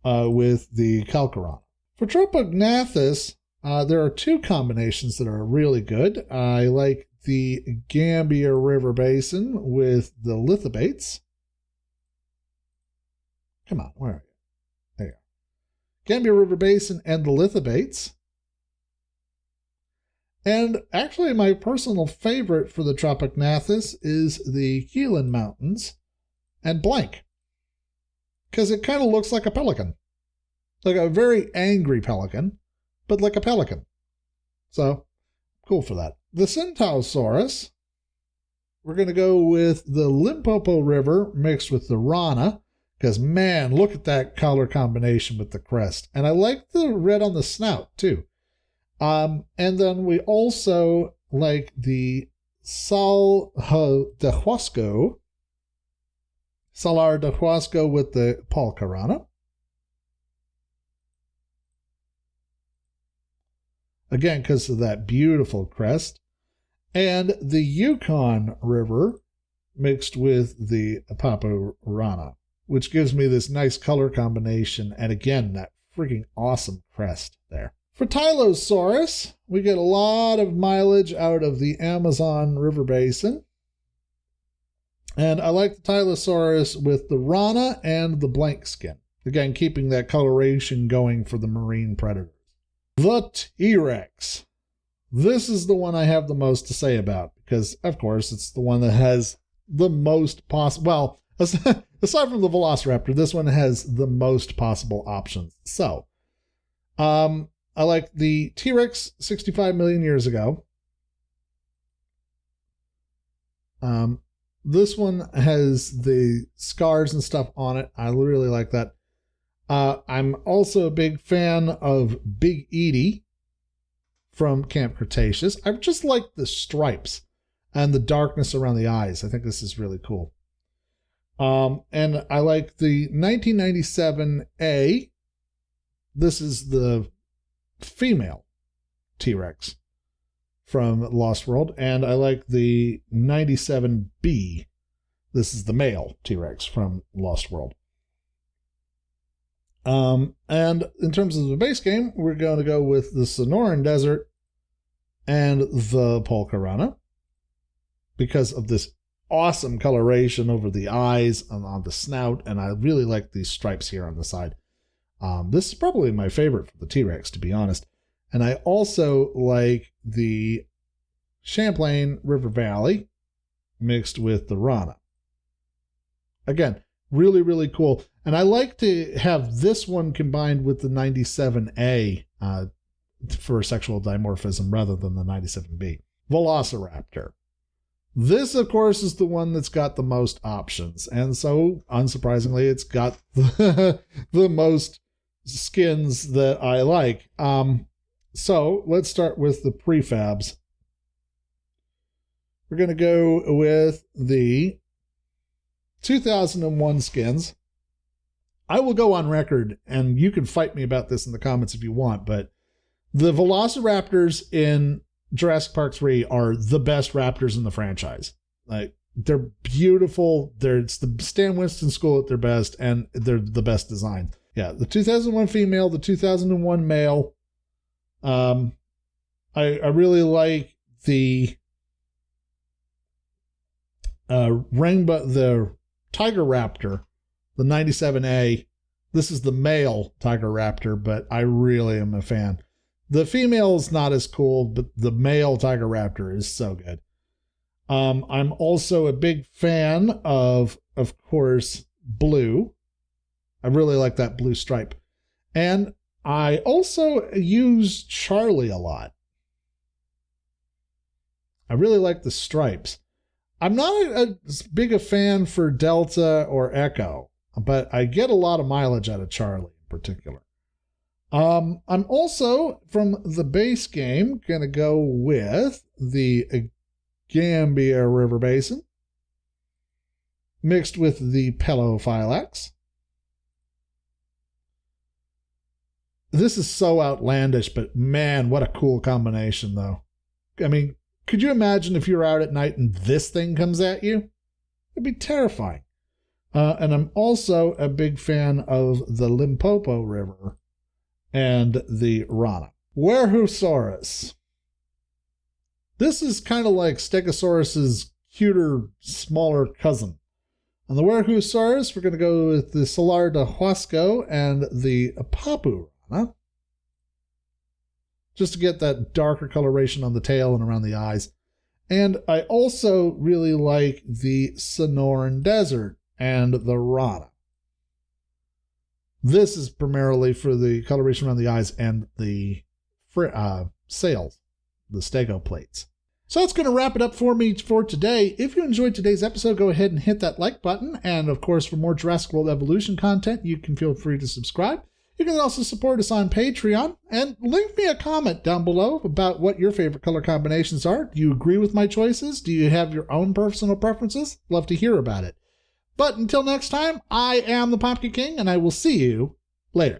with the Calcarana. For Tropognathus, there are two combinations that are really good. I like the Gambia River Basin with the lithobates. Come on, where are you? There you go. Gambia River Basin and the lithobates. And actually, my personal favorite for the Tropognathus is the Keelan Mountains and blank. Because it kind of looks like a pelican. Like a very angry pelican, but like a pelican. So, cool for that. The Centausaurus, we're going to go with the Limpopo River mixed with the Rana. Because, man, look at that color combination with the crest. And I like the red on the snout, too. And then we also like the Salardahuasco with the Polcarana. Again, because of that beautiful crest. And the Yukon River mixed with the Papurana, which gives me this nice color combination. And again, that freaking awesome crest there. For Tylosaurus, we get a lot of mileage out of the Amazon River Basin. And I like the Tylosaurus with the Rana and the blank skin. Again, keeping that coloration going for the marine predators. The T-Rex. This is the one I have the most to say about because, of course, it's the one that has the most possible... Well, aside from the Velociraptor, this one has the most possible options. So, I like the T-Rex 65 million years ago. This one has the scars and stuff on it. I really like that. I'm also a big fan of Big Edie from Camp Cretaceous. I just like the stripes and the darkness around the eyes. I think this is really cool. And I like the 1997A. This is the female T-Rex from Lost World, and I like the 97B. This is the male T-Rex from Lost World. And in terms of the base game, we're going to go with the Sonoran Desert and the Polcarana because of this awesome coloration over the eyes and on the snout, and I really like these stripes here on the side. This is probably my favorite for the T-Rex, to be honest. And I also like the Champlain River Valley mixed with the Rana. Again, really, really cool. And I like to have this one combined with the 97A for sexual dimorphism rather than the 97B. Velociraptor. This, of course, is the one that's got the most options. And so, unsurprisingly, it's got the most skins that I like. So, let's start with the prefabs. We're going to go with the 2001 skins. I will go on record, and you can fight me about this in the comments if you want, but the Velociraptors in Jurassic Park 3 are the best raptors in the franchise. Like, they're beautiful. It's the Stan Winston school at their best, and they're the best design. Yeah, the 2001 female, the 2001 male. I really like the rainbow, the Tiger Raptor, the 97A. This is the male Tiger Raptor, but I really am a fan. The female is not as cool, but the male Tiger Raptor is so good. I'm also a big fan of course, blue. I really like that blue stripe. And I also use Charlie a lot. I really like the stripes. I'm not as big a fan for Delta or Echo, but I get a lot of mileage out of Charlie in particular. I'm also, from the base game, going to go with the Gambia River Basin mixed with the Pelophylax. This is so outlandish, but man, what a cool combination, though. I mean, could you imagine if you're out at night and this thing comes at you? It'd be terrifying. And I'm also a big fan of the Limpopo River and the Rana. Werhusaurus. This is kind of like Stegosaurus's cuter, smaller cousin. On the Werhusaurus, we're going to go with the Salar de Huasco and the Papu Rana, just to get that darker coloration on the tail and around the eyes. And I also really like the Sonoran Desert and the Rana. This is primarily for the coloration around the eyes and the sails, the stego plates. So that's going to wrap it up for me for today. If you enjoyed today's episode, go ahead and hit that like button. And of course, for more Jurassic World Evolution content, you can feel free to subscribe. You can also support us on Patreon and leave me a comment down below about what your favorite color combinations are. Do you agree with my choices? Do you have your own personal preferences? Love to hear about it. But until next time, I am the Pumpkin King, and I will see you later.